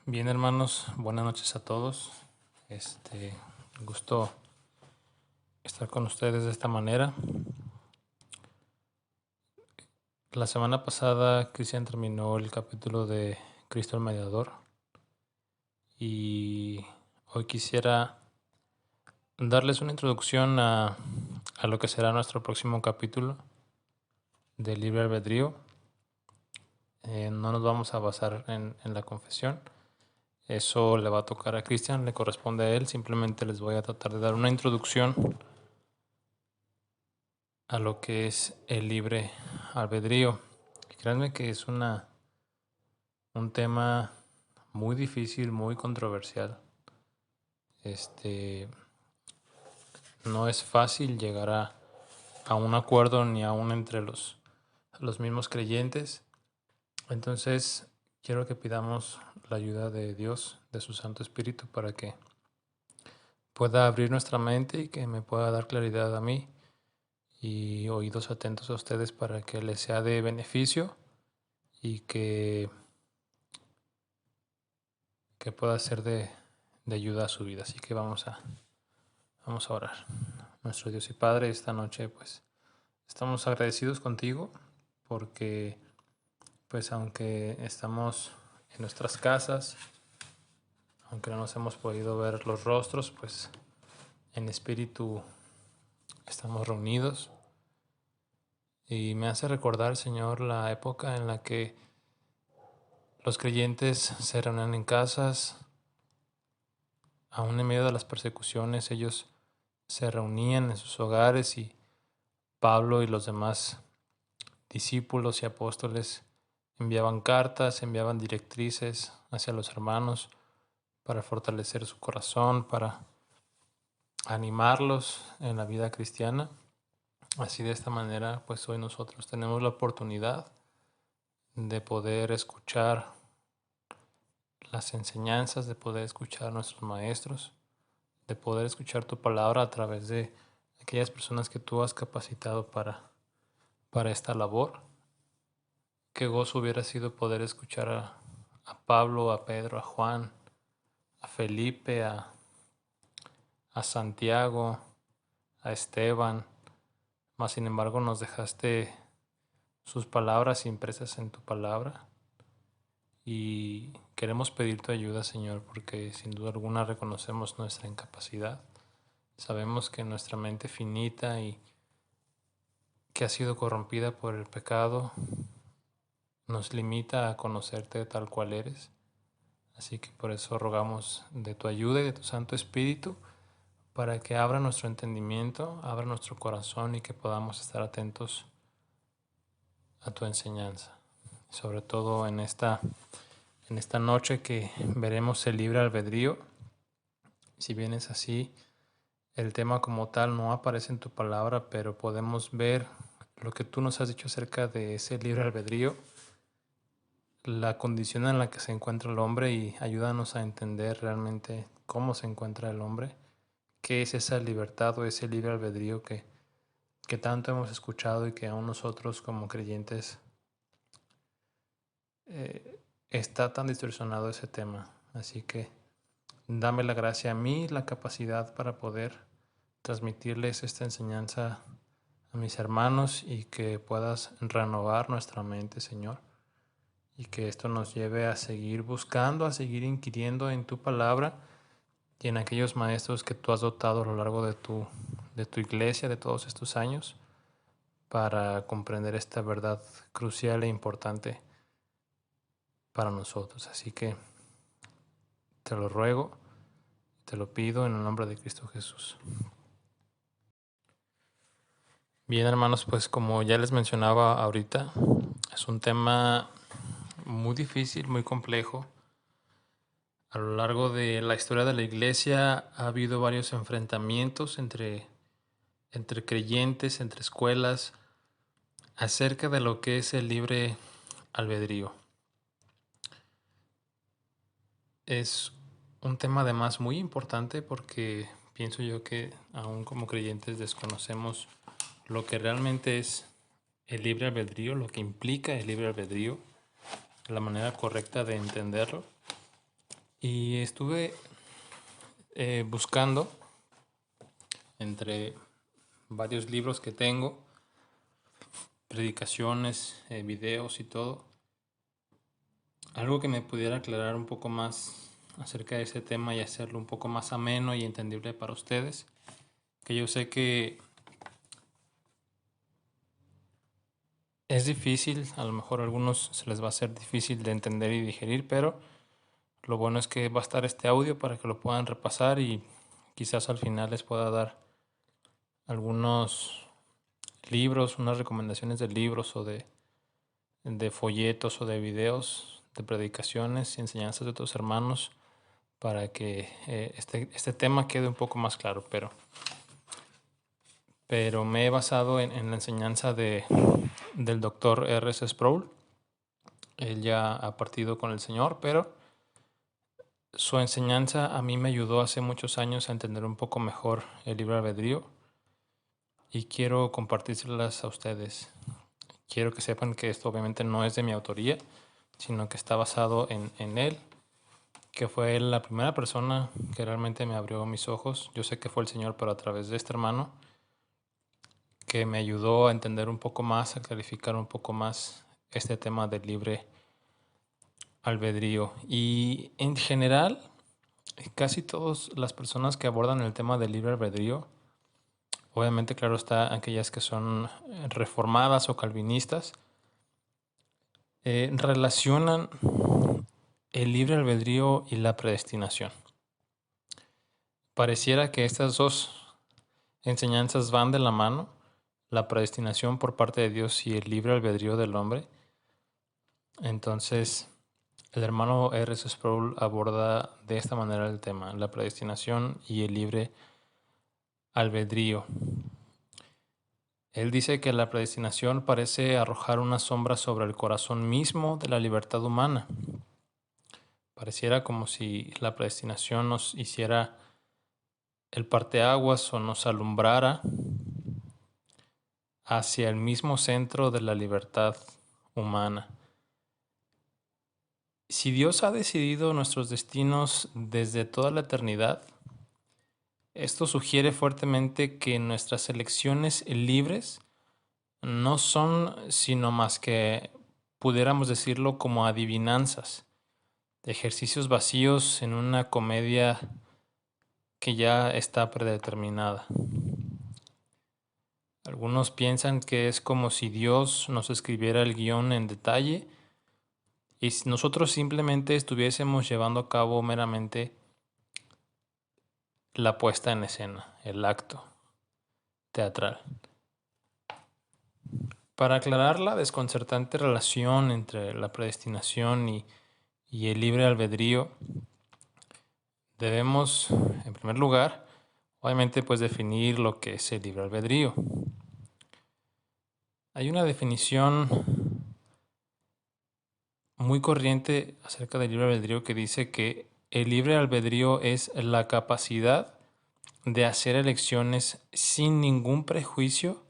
Bien, hermanos, buenas noches a todos. Gusto estar con ustedes de esta manera. La semana pasada Cristian terminó el capítulo de Cristo el Mediador y hoy quisiera darles una introducción a lo que será nuestro próximo capítulo de Libre Albedrío. No nos vamos a basar en la confesión. Eso le va a tocar a Cristian, le corresponde a él. Simplemente les voy a tratar de dar una introducción a lo que es el libre albedrío. Y créanme que es un tema muy difícil, muy controversial. No es fácil llegar a un acuerdo ni aún entre los mismos creyentes. Entonces, quiero que pidamos la ayuda de Dios, de su Santo Espíritu, para que pueda abrir nuestra mente y que me pueda dar claridad a mí y oídos atentos a ustedes para que les sea de beneficio y que pueda ser de ayuda a su vida. Así que vamos a orar. Nuestro Dios y Padre, esta noche pues estamos agradecidos contigo porque pues aunque estamos en nuestras casas, aunque no nos hemos podido ver los rostros, pues en espíritu estamos reunidos. Y me hace recordar, Señor, la época en la que los creyentes se reunían en casas, aún en medio de las persecuciones, ellos se reunían en sus hogares y Pablo y los demás discípulos y apóstoles enviaban cartas, enviaban directrices hacia los hermanos para fortalecer su corazón, para animarlos en la vida cristiana. Así de esta manera, pues hoy nosotros tenemos la oportunidad de poder escuchar las enseñanzas, de poder escuchar a nuestros maestros, de poder escuchar tu palabra a través de aquellas personas que tú has capacitado para esta labor. Qué gozo hubiera sido poder escuchar a Pablo, a Pedro, a Juan, a Felipe, a Santiago, a Esteban, mas sin embargo nos dejaste sus palabras impresas en tu palabra y queremos pedir tu ayuda, Señor, porque sin duda alguna reconocemos nuestra incapacidad. Sabemos que nuestra mente finita y que ha sido corrompida por el pecado nos limita a conocerte tal cual eres. Así que por eso rogamos de tu ayuda y de tu Santo Espíritu para que abra nuestro entendimiento, abra nuestro corazón y que podamos estar atentos a tu enseñanza. Sobre todo en esta noche que veremos el libre albedrío. Si bien es así, el tema como tal no aparece en tu palabra, pero podemos ver lo que tú nos has dicho acerca de ese libre albedrío, la condición en la que se encuentra el hombre, y ayúdanos a entender realmente cómo se encuentra el hombre, qué es esa libertad o ese libre albedrío que tanto hemos escuchado y que aún nosotros como creyentes está tan distorsionado ese tema. Así que dame la gracia a mí, la capacidad para poder transmitirles esta enseñanza a mis hermanos y que puedas renovar nuestra mente, Señor, y que esto nos lleve a seguir buscando, a seguir inquiriendo en tu palabra y en aquellos maestros que tú has dotado a lo largo de tu iglesia de todos estos años para comprender esta verdad crucial e importante para nosotros. Así que te lo ruego, te lo pido en el nombre de Cristo Jesús. Bien, hermanos, pues como ya les mencionaba ahorita, es un tema muy difícil, muy complejo. A lo largo de la historia de la iglesia ha habido varios enfrentamientos entre creyentes, entre escuelas, acerca de lo que es el libre albedrío. Es un tema además muy importante porque pienso yo que aún como creyentes desconocemos lo que realmente es el libre albedrío, lo que implica el libre albedrío, la manera correcta de entenderlo. Y estuve buscando entre varios libros que tengo, predicaciones, videos y todo, algo que me pudiera aclarar un poco más acerca de ese tema y hacerlo un poco más ameno y entendible para ustedes, que yo sé que es difícil, a lo mejor a algunos se les va a hacer difícil de entender y digerir, pero lo bueno es que va a estar este audio para que lo puedan repasar y quizás al final les pueda dar algunos libros, unas recomendaciones de libros o de folletos o de videos, de predicaciones y enseñanzas de otros hermanos para que este tema quede un poco más claro. Pero me he basado en la enseñanza del doctor R.C. Sproul. Él ya ha partido con el Señor, pero su enseñanza a mí me ayudó hace muchos años a entender un poco mejor el libre albedrío y quiero compartírselas a ustedes. Quiero que sepan que esto obviamente no es de mi autoría, sino que está basado en él, que fue él la primera persona que realmente me abrió mis ojos. Yo sé que fue el Señor, pero a través de este hermano, que me ayudó a entender un poco más, a clarificar un poco más este tema del libre albedrío. Y en general, casi todas las personas que abordan el tema del libre albedrío, obviamente, claro está, aquellas que son reformadas o calvinistas, relacionan el libre albedrío y la predestinación. Pareciera que estas dos enseñanzas van de la mano, la predestinación por parte de Dios y el libre albedrío del hombre. Entonces, el hermano R.C. Sproul aborda de esta manera el tema, la predestinación y el libre albedrío. Él dice que la predestinación parece arrojar una sombra sobre el corazón mismo de la libertad humana. Pareciera como si la predestinación nos hiciera el parteaguas o nos alumbrara hacia el mismo centro de la libertad humana. Si Dios ha decidido nuestros destinos desde toda la eternidad, esto sugiere fuertemente que nuestras elecciones libres no son sino más que, pudiéramos decirlo, como adivinanzas, ejercicios vacíos en una comedia que ya está predeterminada. Algunos piensan que es como si Dios nos escribiera el guión en detalle y nosotros simplemente estuviésemos llevando a cabo meramente la puesta en escena, el acto teatral. Para aclarar la desconcertante relación entre la predestinación y el libre albedrío, debemos, en primer lugar, obviamente, pues definir lo que es el libre albedrío. Hay una definición muy corriente acerca del libre albedrío que dice que el libre albedrío es la capacidad de hacer elecciones sin ningún prejuicio,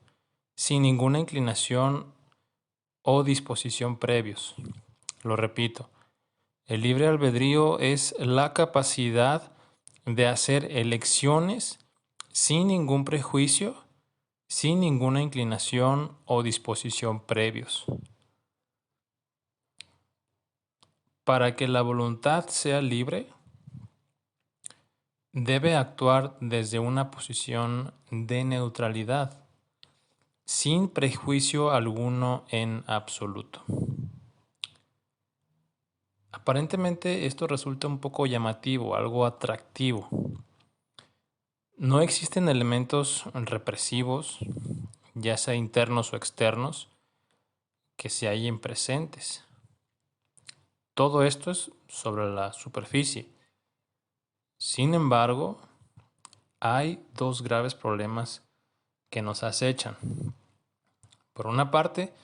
sin ninguna inclinación o disposición previos. Lo repito, el libre albedrío es la capacidad de hacer elecciones sin ningún prejuicio, sin ninguna inclinación o disposición previos. Para que la voluntad sea libre, debe actuar desde una posición de neutralidad, sin prejuicio alguno en absoluto. Aparentemente esto resulta un poco llamativo, algo atractivo. No existen elementos represivos, ya sea internos o externos, que se hallen presentes. Todo esto es sobre la superficie. Sin embargo, hay dos graves problemas que nos acechan. Por una parte,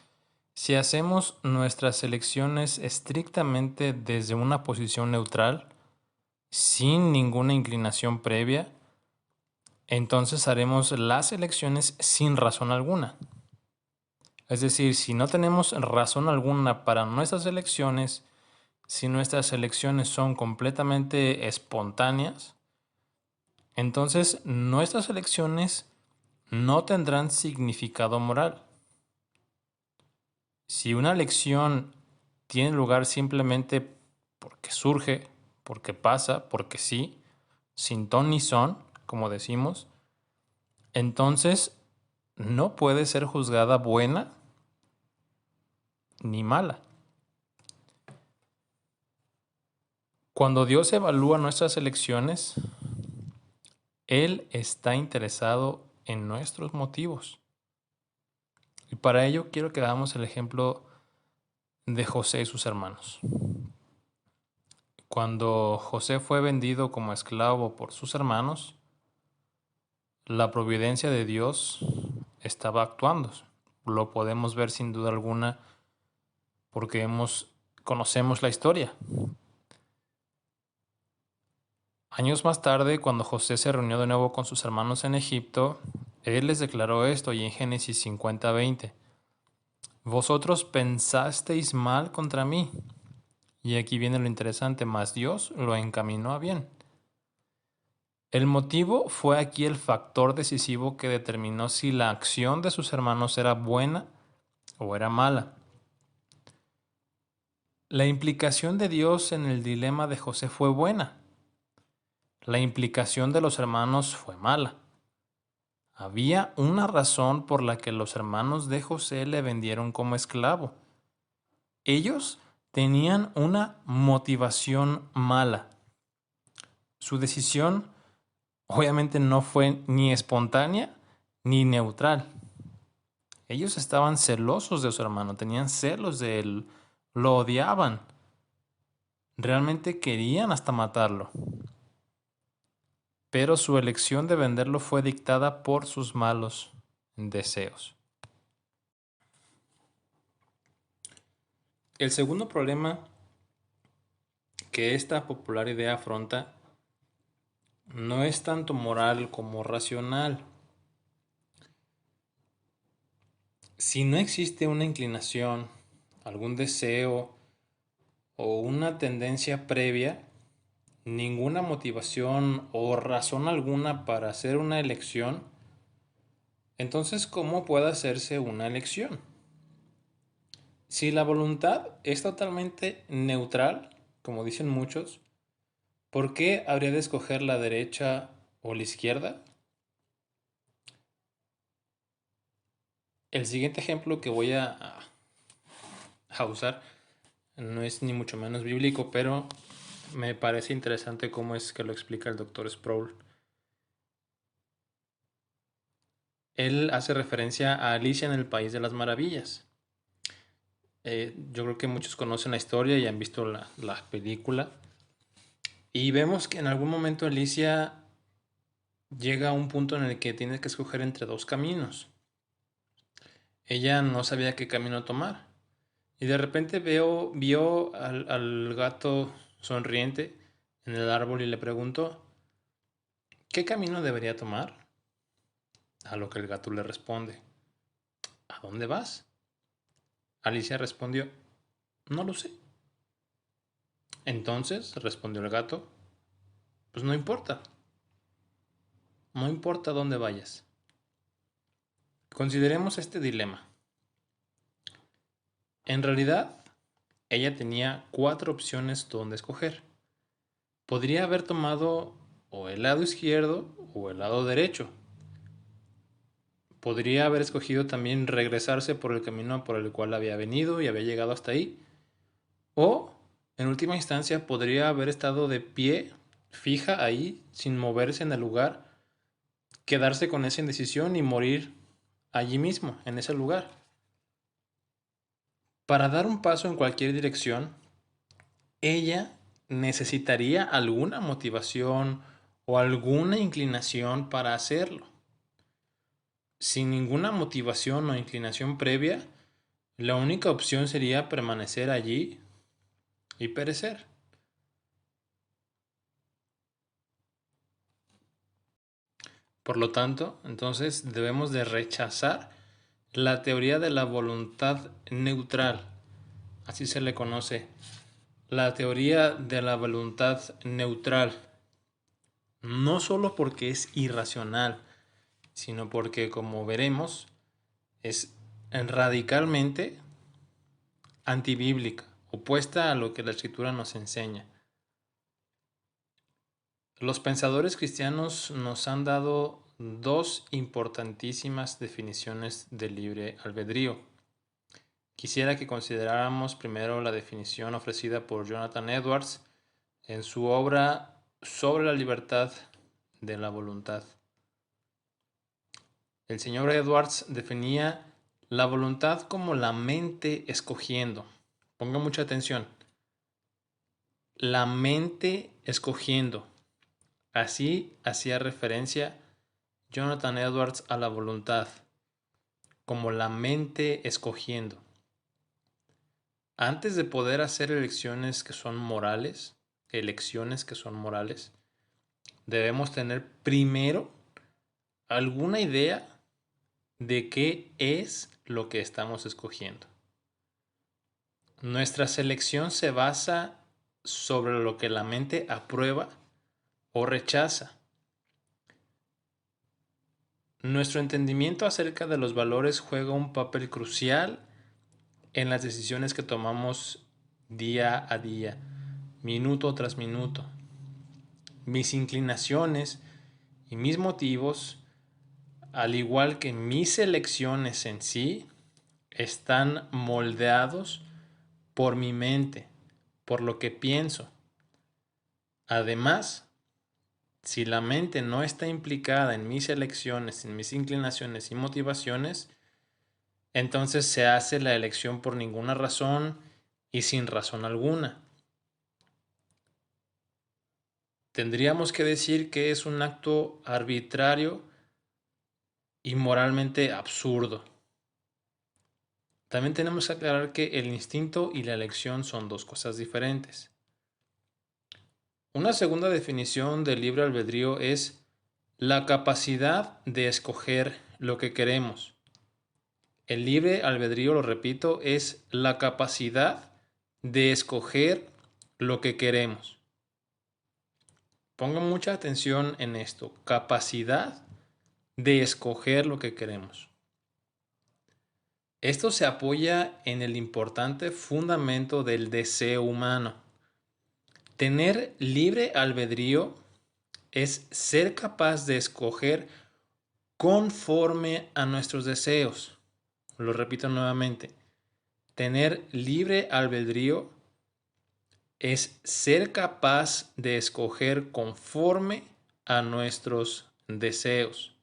si hacemos nuestras elecciones estrictamente desde una posición neutral, sin ninguna inclinación previa, entonces haremos las elecciones sin razón alguna. Es decir, si no tenemos razón alguna para nuestras elecciones, si nuestras elecciones son completamente espontáneas, entonces nuestras elecciones no tendrán significado moral. Si una elección tiene lugar simplemente porque surge, porque pasa, porque sí, sin ton ni son, como decimos, entonces no puede ser juzgada buena ni mala. Cuando Dios evalúa nuestras elecciones, Él está interesado en nuestros motivos. Y para ello quiero que hagamos el ejemplo de José y sus hermanos. Cuando José fue vendido como esclavo por sus hermanos, la providencia de Dios estaba actuando. Lo podemos ver sin duda alguna porque conocemos la historia. Años más tarde, cuando José se reunió de nuevo con sus hermanos en Egipto, él les declaró esto, y en Génesis 50:20: Vosotros pensasteis mal contra mí. Y aquí viene lo interesante, mas Dios lo encaminó a bien. El motivo fue aquí el factor decisivo que determinó si la acción de sus hermanos era buena o era mala. La implicación de Dios en el dilema de José fue buena. La implicación de los hermanos fue mala. Había una razón por la que los hermanos de José le vendieron como esclavo. Ellos tenían una motivación mala. Su decisión obviamente no fue ni espontánea ni neutral. Ellos estaban celosos de su hermano, tenían celos de él, lo odiaban. Realmente querían hasta matarlo. Pero su elección de venderlo fue dictada por sus malos deseos. El segundo problema que esta popular idea afronta no es tanto moral como racional. Si no existe una inclinación, algún deseo o una tendencia previa, ninguna motivación o razón alguna para hacer una elección, entonces ¿cómo puede hacerse una elección? Si la voluntad es totalmente neutral, como dicen muchos, ¿por qué habría de escoger la derecha o la izquierda? El siguiente ejemplo que voy a usar no es ni mucho menos bíblico, pero me parece interesante cómo es que lo explica el Dr. Sproul. Él hace referencia a Alicia en el País de las Maravillas. Yo creo que muchos conocen la historia y han visto la película. Y vemos que en algún momento Alicia llega a un punto en el que tiene que escoger entre dos caminos. Ella no sabía qué camino tomar. Y de repente vio al gato sonriente en el árbol y le preguntó: ¿qué camino debería tomar? A lo que el gato le responde: ¿a dónde vas? Alicia respondió: no lo sé. Entonces, respondió el gato, pues no importa. No importa dónde vayas. Consideremos este dilema. En realidad, ella tenía 4 opciones donde escoger. Podría haber tomado o el lado izquierdo o el lado derecho. Podría haber escogido también regresarse por el camino por el cual había venido y había llegado hasta ahí. O, en última instancia, podría haber estado de pie, fija ahí, sin moverse en el lugar, quedarse con esa indecisión y morir allí mismo, en ese lugar. Para dar un paso en cualquier dirección, ella necesitaría alguna motivación o alguna inclinación para hacerlo. Sin ninguna motivación o inclinación previa, la única opción sería permanecer allí y perecer. Por lo tanto, entonces debemos de rechazar la teoría de la voluntad neutral, así se le conoce, la teoría de la voluntad neutral, no solo porque es irracional, sino porque, como veremos, es radicalmente antibíblica, opuesta a lo que la Escritura nos enseña. Los pensadores cristianos nos han dado dos importantísimas definiciones de libre albedrío. Quisiera que consideráramos primero la definición ofrecida por Jonathan Edwards en su obra Sobre la libertad de la voluntad. El señor Edwards definía la voluntad como la mente escogiendo. Ponga mucha atención. La mente escogiendo. Así hacía referencia Jonathan Edwards a la voluntad, como la mente escogiendo. Antes de poder hacer elecciones que son morales, debemos tener primero alguna idea de qué es lo que estamos escogiendo. Nuestra selección se basa sobre lo que la mente aprueba o rechaza. Nuestro entendimiento acerca de los valores juega un papel crucial en las decisiones que tomamos día a día, minuto tras minuto. Mis inclinaciones y mis motivos, al igual que mis elecciones en sí, están moldeados por mi mente, por lo que pienso. Además, si la mente no está implicada en mis elecciones, en mis inclinaciones y motivaciones, entonces se hace la elección por ninguna razón y sin razón alguna. Tendríamos que decir que es un acto arbitrario y moralmente absurdo. También tenemos que aclarar que el instinto y la elección son dos cosas diferentes. Una segunda definición del libre albedrío es la capacidad de escoger lo que queremos. El libre albedrío, lo repito, es la capacidad de escoger lo que queremos. Pongan mucha atención en esto, capacidad de escoger lo que queremos. Esto se apoya en el importante fundamento del deseo humano. Tener libre albedrío es ser capaz de escoger conforme a nuestros deseos. Lo repito nuevamente. Tener libre albedrío es ser capaz de escoger conforme a nuestros deseos.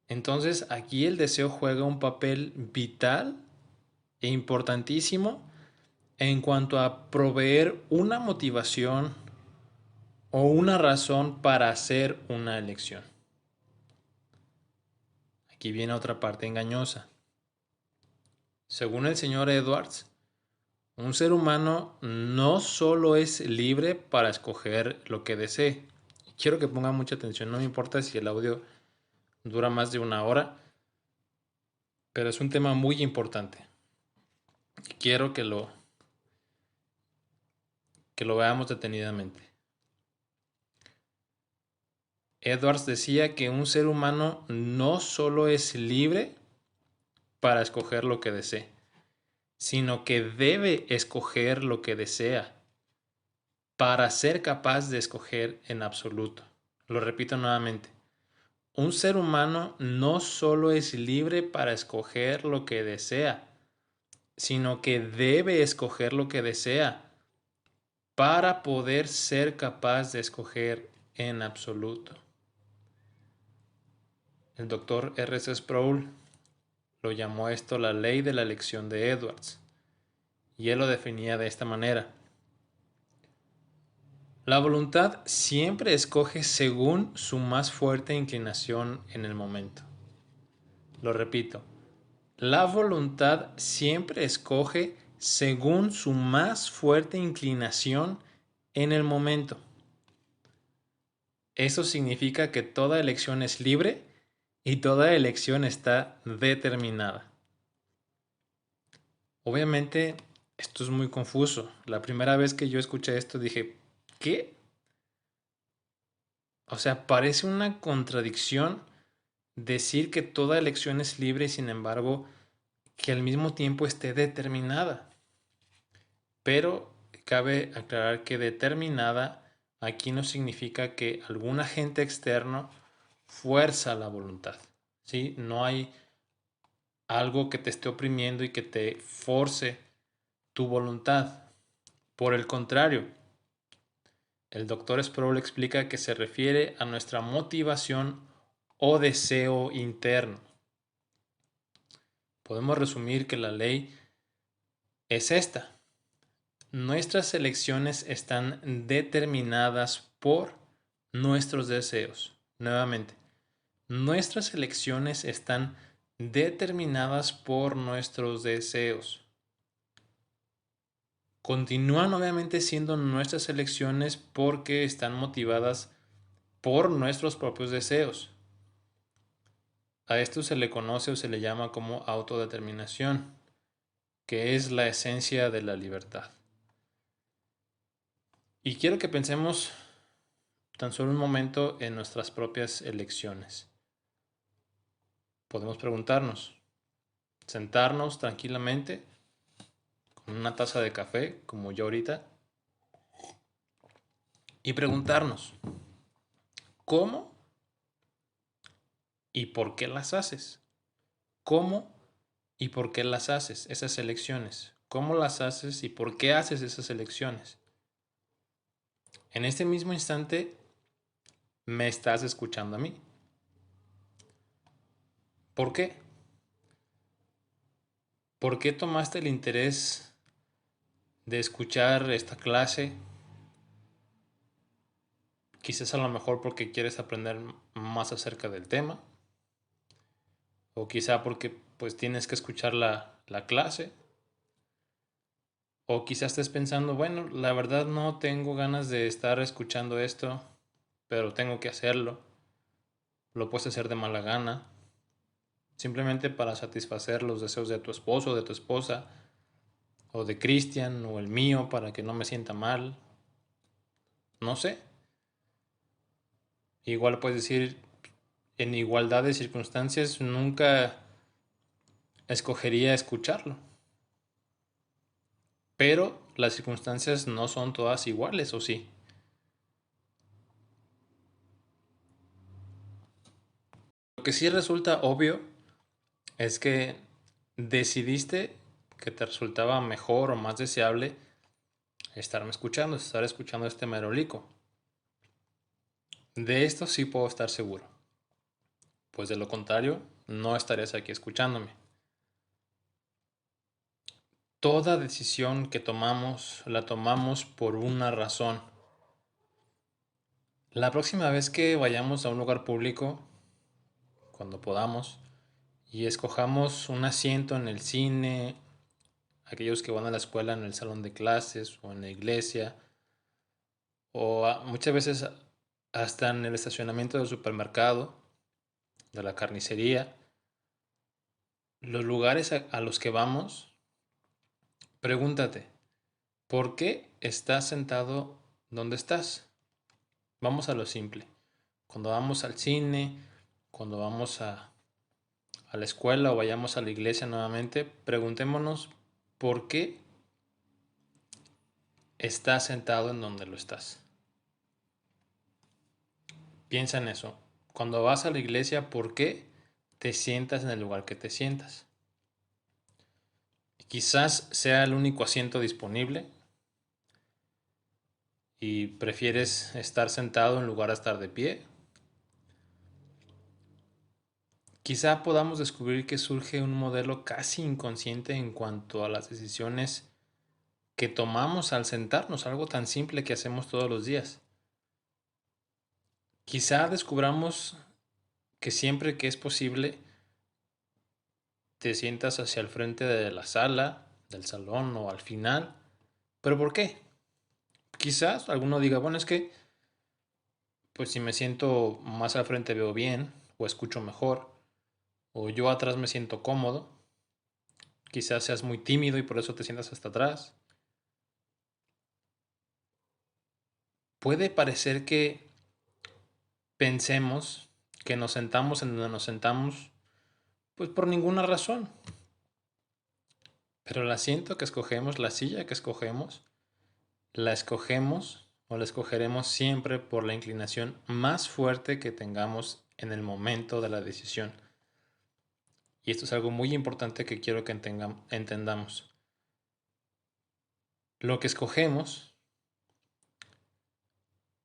Entonces, aquí el deseo juega un papel vital e importantísimo en cuanto a proveer una motivación o una razón para hacer una elección. Aquí viene otra parte engañosa. Según el señor Edwards, un ser humano no solo es libre para escoger lo que desee. Quiero que pongan mucha atención, no me importa si el audio dura más de una hora, pero es un tema muy importante. Quiero que lo veamos detenidamente. Edwards decía que un ser humano no solo es libre para escoger lo que desee, sino que debe escoger lo que desea para ser capaz de escoger en absoluto. Lo repito nuevamente. Un ser humano no solo es libre para escoger lo que desea, sino que debe escoger lo que desea para poder ser capaz de escoger en absoluto. El doctor R.C. Sproul lo llamó esto la ley de la elección de Edwards, y él lo definía de esta manera. La voluntad siempre escoge según su más fuerte inclinación en el momento. Lo repito, la voluntad siempre escoge según su más fuerte inclinación en el momento. Eso significa que toda elección es libre y toda elección está determinada. Obviamente, esto es muy confuso. La primera vez que yo escuché esto dije, ¿qué? O sea, parece una contradicción decir que toda elección es libre y sin embargo que al mismo tiempo esté determinada. Pero cabe aclarar que determinada aquí no significa que algún agente externo fuerza la voluntad. ¿Sí? No hay algo que te esté oprimiendo y que te force tu voluntad. Por el contrario, el doctor Sproul explica que se refiere a nuestra motivación o deseo interno. Podemos resumir que la ley es esta. Nuestras elecciones están determinadas por nuestros deseos. Nuevamente, nuestras elecciones están determinadas por nuestros deseos. Continúan obviamente siendo nuestras elecciones porque están motivadas por nuestros propios deseos. A esto se le conoce o se le llama como autodeterminación, que es la esencia de la libertad. Y quiero que pensemos tan solo un momento en nuestras propias elecciones. Podemos preguntarnos, sentarnos tranquilamente con una taza de café, como yo ahorita, y preguntarnos, ¿cómo y por qué las haces? ¿Cómo y por qué las haces, esas elecciones? ¿Cómo las haces y por qué haces esas elecciones? En este mismo instante me estás escuchando a mí. ¿Por qué? ¿Por qué tomaste el interés de escuchar esta clase? Quizás a lo mejor porque quieres aprender más acerca del tema. O quizá porque pues tienes que escuchar la clase. O quizás estés pensando, bueno, la verdad no tengo ganas de estar escuchando esto, pero tengo que hacerlo. Lo puedes hacer de mala gana. Simplemente para satisfacer los deseos de tu esposo o de tu esposa. O de Cristian o el mío para que no me sienta mal. No sé. Igual puedes decir, en igualdad de circunstancias nunca escogería escucharlo. Pero las circunstancias no son todas iguales, ¿o sí? Lo que sí resulta obvio es que decidiste que te resultaba mejor o más deseable estar escuchando este merolico. De esto sí puedo estar seguro, pues de lo contrario no estarías aquí escuchándome. Toda decisión que tomamos la tomamos por una razón. La próxima vez que vayamos a un lugar público, cuando podamos, y escojamos un asiento en el cine, aquellos que van a la escuela en el salón de clases o en la iglesia, o muchas veces hasta en el estacionamiento del supermercado, de la carnicería, los lugares a los que vamos, pregúntate, ¿por qué estás sentado donde estás? Vamos a lo simple. Cuando vamos al cine, cuando vamos a la escuela o vayamos a la iglesia nuevamente, preguntémonos por qué estás sentado en donde lo estás. Piensa en eso. Cuando vas a la iglesia, ¿por qué te sientas en el lugar que te sientas? Quizás sea el único asiento disponible y prefieres estar sentado en lugar de estar de pie. Quizá podamos descubrir que surge un modelo casi inconsciente en cuanto a las decisiones que tomamos al sentarnos, algo tan simple que hacemos todos los días. Quizá descubramos que siempre que es posible te sientas hacia el frente de la sala, del salón o al final. ¿Pero por qué? Quizás alguno diga, bueno, es que pues si me siento más al frente veo bien o escucho mejor o yo atrás me siento cómodo. Quizás seas muy tímido y por eso te sientas hasta atrás. Puede parecer que pensemos que nos sentamos en donde nos sentamos, pues por ninguna razón. Pero el asiento que escogemos, la silla que escogemos, la escogemos o la escogeremos siempre por la inclinación más fuerte que tengamos en el momento de la decisión. Y esto es algo muy importante que quiero que entendamos. Lo que escogemos,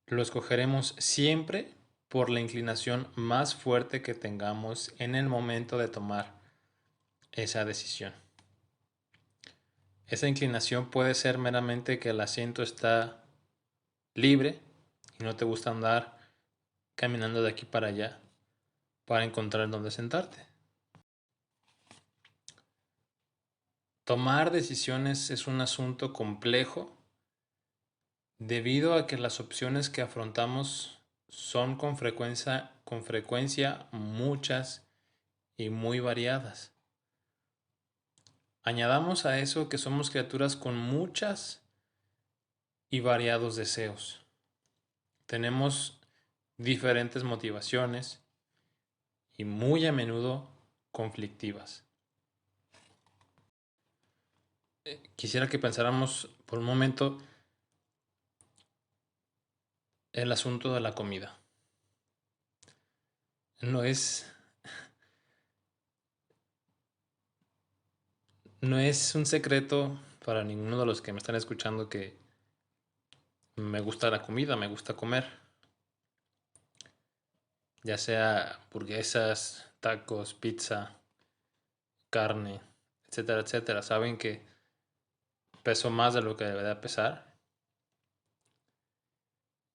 lo escogeremos siempre por la inclinación más fuerte que tengamos en el momento de tomar esa decisión. Esa inclinación puede ser meramente que el asiento está libre y no te gusta andar caminando de aquí para allá para encontrar dónde sentarte. Tomar decisiones es un asunto complejo debido a que las opciones que afrontamos son con frecuencia muchas y muy variadas. Añadamos a eso que somos criaturas con muchas y variados deseos. Tenemos diferentes motivaciones y muy a menudo conflictivas. Quisiera que pensáramos por un momento el asunto de la comida. No es, no es un secreto para ninguno de los que me están escuchando que me gusta la comida, me gusta comer. Ya sea hamburguesas, tacos, pizza, carne, etcétera, etcétera. Saben que peso más de lo que debería pesar.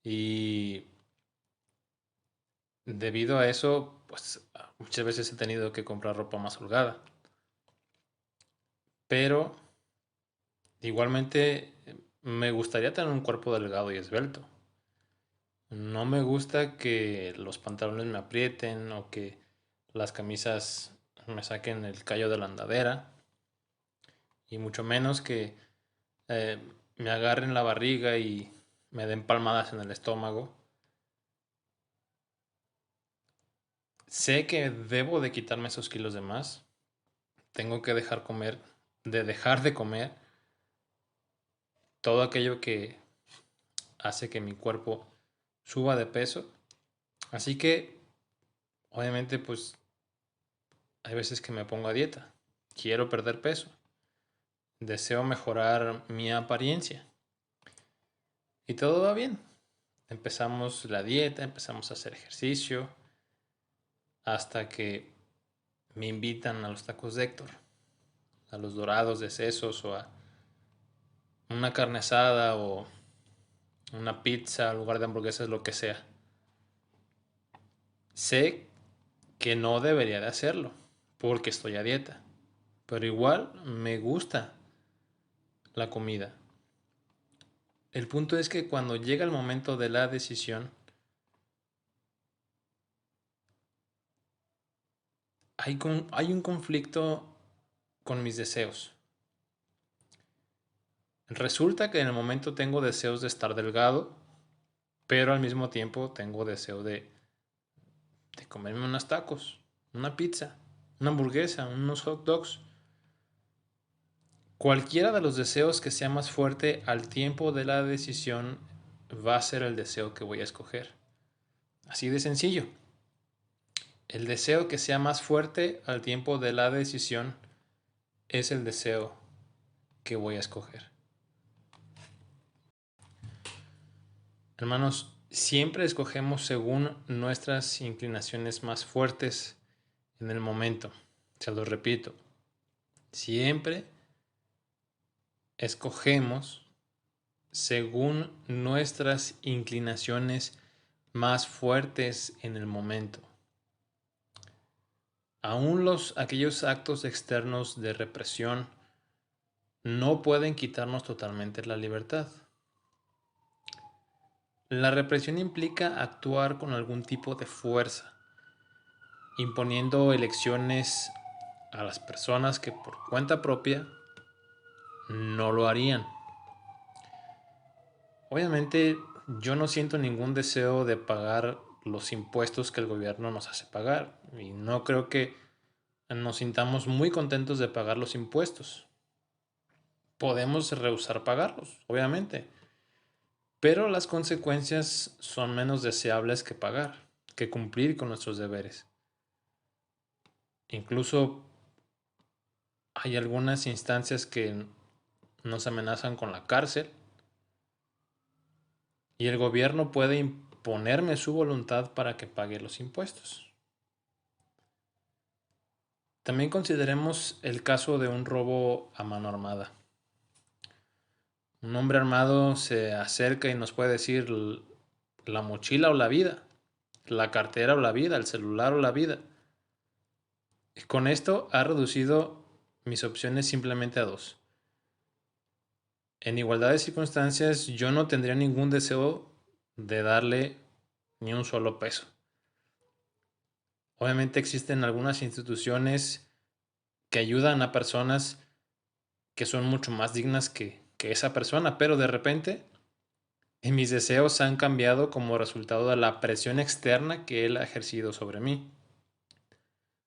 Y debido a eso, pues muchas veces he tenido que comprar ropa más holgada. Pero igualmente me gustaría tener un cuerpo delgado y esbelto. No me gusta que los pantalones me aprieten o que las camisas me saquen el callo de la andadera. Y mucho menos que eh, me agarren la barriga y me den palmadas en el estómago. Sé que debo de quitarme esos kilos de más. Tengo que dejar de comer todo aquello que hace que mi cuerpo suba de peso. Así que, obviamente, pues hay veces que me pongo a dieta. Quiero perder peso. Deseo mejorar mi apariencia. Y todo va bien. Empezamos la dieta, empezamos a hacer ejercicio, hasta que me invitan a los tacos de Héctor, a los dorados de sesos o a una carne asada o una pizza en lugar de hamburguesas, lo que sea. Sé que no debería de hacerlo porque estoy a dieta, pero igual me gusta la comida. El punto es que cuando llega el momento de la decisión, hay un conflicto con mis deseos. Resulta que en el momento tengo deseos de estar delgado, pero al mismo tiempo tengo deseo de comerme unos tacos, una pizza, una hamburguesa, unos hot dogs. Cualquiera de los deseos que sea más fuerte al tiempo de la decisión va a ser el deseo que voy a escoger. Así de sencillo. El deseo que sea más fuerte al tiempo de la decisión es el deseo que voy a escoger. Hermanos, siempre escogemos según nuestras inclinaciones más fuertes en el momento. Se lo repito. Siempre escogemos según nuestras inclinaciones más fuertes en el momento. Aún aquellos actos externos de represión no pueden quitarnos totalmente la libertad. La represión implica actuar con algún tipo de fuerza, imponiendo elecciones a las personas que por cuenta propia no lo harían. Obviamente yo no siento ningún deseo de pagar los impuestos que el gobierno nos hace pagar y no creo que nos sintamos muy contentos de pagar los impuestos. Podemos rehusar pagarlos, obviamente, pero las consecuencias son menos deseables que pagar, que cumplir con nuestros deberes. Incluso hay algunas instancias que nos amenazan con la cárcel y el gobierno puede imponerme su voluntad para que pague los impuestos. También consideremos el caso de un robo a mano armada. Un hombre armado se acerca y nos puede decir la mochila o la vida, la cartera o la vida, el celular o la vida. Con esto ha reducido mis opciones simplemente a dos. En igualdad de circunstancias, yo no tendría ningún deseo de darle ni un solo peso. Obviamente existen algunas instituciones que ayudan a personas que son mucho más dignas que esa persona, pero de repente mis deseos han cambiado como resultado de la presión externa que él ha ejercido sobre mí.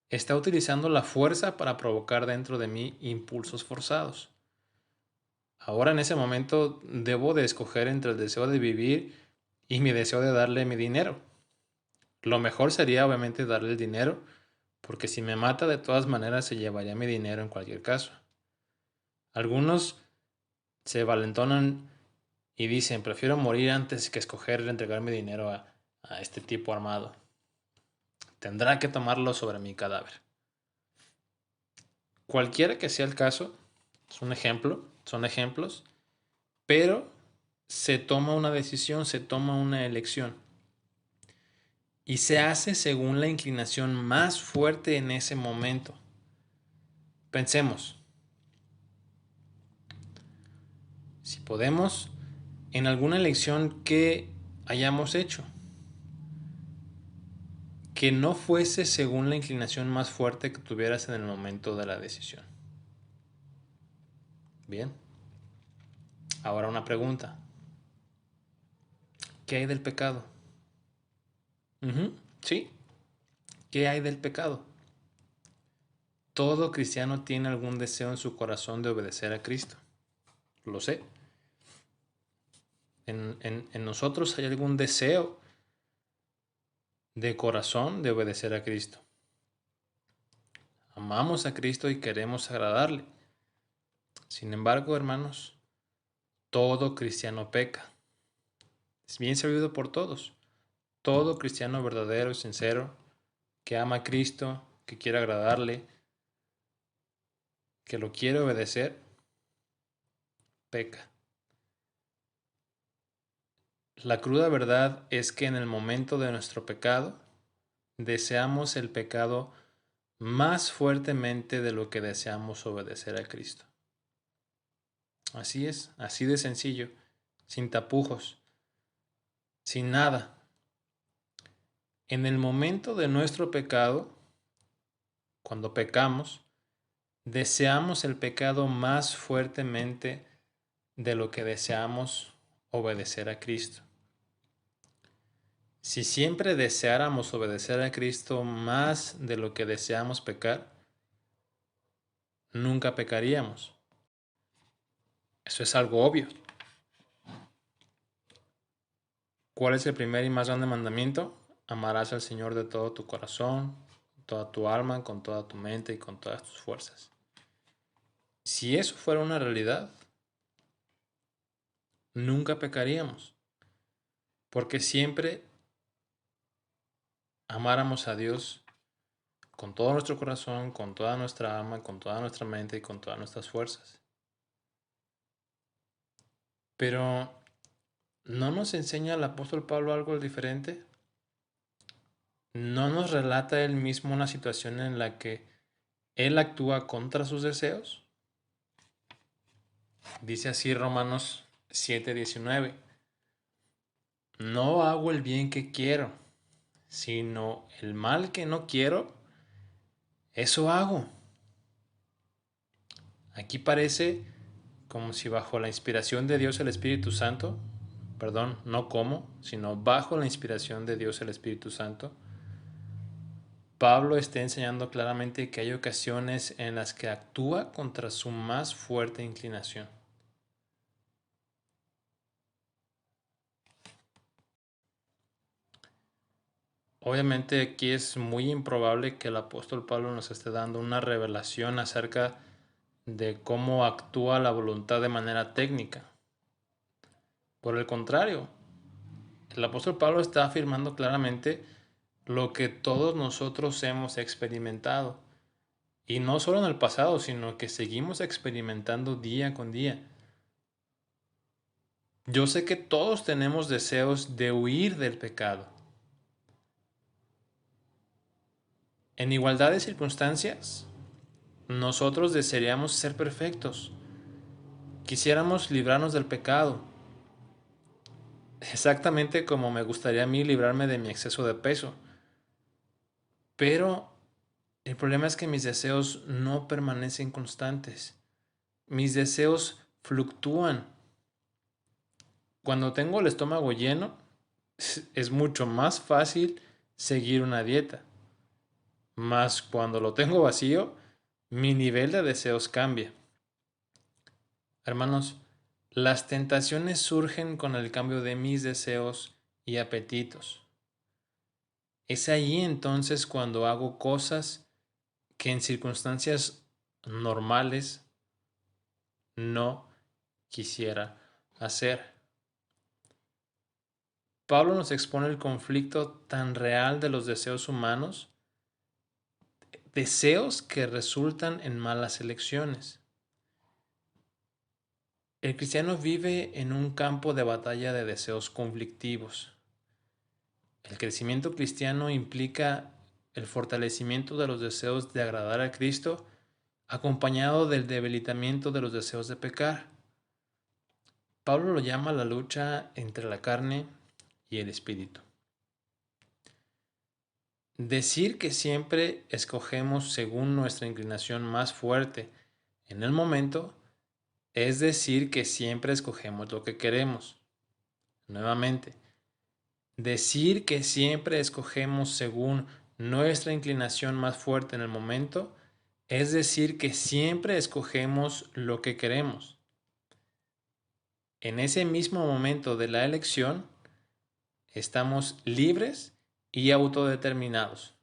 Está utilizando la fuerza para provocar dentro de mí impulsos forzados. Ahora en ese momento debo de escoger entre el deseo de vivir y mi deseo de darle mi dinero. Lo mejor sería obviamente darle el dinero, porque si me mata de todas maneras se llevaría mi dinero en cualquier caso. Algunos se valentonan y dicen, prefiero morir antes que escoger entregar mi dinero a este tipo armado. Tendrá que tomarlo sobre mi cadáver. Cualquiera que sea el caso, es un ejemplo, son ejemplos, pero se toma una decisión, se toma una elección. Y se hace según la inclinación más fuerte en ese momento. Pensemos, si podemos, en alguna elección que hayamos hecho, que no fuese según la inclinación más fuerte que tuvieras en el momento de la decisión. Bien, ahora una pregunta. ¿Qué hay del pecado? Sí, ¿qué hay del pecado? Todo cristiano tiene algún deseo en su corazón de obedecer a Cristo. Lo sé. En nosotros hay algún deseo de corazón de obedecer a Cristo. Amamos a Cristo y queremos agradarle. Sin embargo, hermanos, todo cristiano peca. Es bien sabido por todos. Todo cristiano verdadero y sincero que ama a Cristo, que quiere agradarle, que lo quiere obedecer, peca. La cruda verdad es que en el momento de nuestro pecado, deseamos el pecado más fuertemente de lo que deseamos obedecer a Cristo. Así es, así de sencillo, sin tapujos, sin nada. En el momento de nuestro pecado, cuando pecamos, deseamos el pecado más fuertemente de lo que deseamos obedecer a Cristo. Si siempre deseáramos obedecer a Cristo más de lo que deseamos pecar, nunca pecaríamos. Eso es algo obvio. ¿Cuál es el primer y más grande mandamiento? Amarás al Señor de todo tu corazón, toda tu alma, con toda tu mente y con todas tus fuerzas. Si eso fuera una realidad, nunca pecaríamos, porque siempre amáramos a Dios con todo nuestro corazón, con toda nuestra alma, con toda nuestra mente y con todas nuestras fuerzas. Pero, ¿no nos enseña el apóstol Pablo algo diferente? ¿No nos relata él mismo una situación en la que él actúa contra sus deseos? Dice así Romanos 7:19. No hago el bien que quiero, sino el mal que no quiero, eso hago. Aquí parece como si bajo la inspiración de Dios el Espíritu Santo, perdón, no como, sino bajo la inspiración de Dios el Espíritu Santo, Pablo está enseñando claramente que hay ocasiones en las que actúa contra su más fuerte inclinación. Obviamente aquí es muy improbable que el apóstol Pablo nos esté dando una revelación acerca de cómo actúa la voluntad de manera técnica. Por el contrario, el apóstol Pablo está afirmando claramente lo que todos nosotros hemos experimentado. Y no solo en el pasado, sino que seguimos experimentando día con día. Yo sé que todos tenemos deseos de huir del pecado. En igualdad de circunstancias, nosotros desearíamos ser perfectos. Quisiéramos librarnos del pecado. Exactamente como me gustaría a mí librarme de mi exceso de peso. Pero el problema es que mis deseos no permanecen constantes. Mis deseos fluctúan. Cuando tengo el estómago lleno, es mucho más fácil seguir una dieta. Mas cuando lo tengo vacío, mi nivel de deseos cambia. Hermanos, las tentaciones surgen con el cambio de mis deseos y apetitos. Es ahí entonces cuando hago cosas que en circunstancias normales no quisiera hacer. Pablo nos expone el conflicto tan real de los deseos humanos, deseos que resultan en malas elecciones. El cristiano vive en un campo de batalla de deseos conflictivos. El crecimiento cristiano implica el fortalecimiento de los deseos de agradar a Cristo, acompañado del debilitamiento de los deseos de pecar. Pablo lo llama la lucha entre la carne y el espíritu. Decir que siempre escogemos según nuestra inclinación más fuerte en el momento es decir que siempre escogemos lo que queremos. Nuevamente, decir que siempre escogemos según nuestra inclinación más fuerte en el momento es decir que siempre escogemos lo que queremos. En ese mismo momento de la elección, estamos libres y autodeterminados.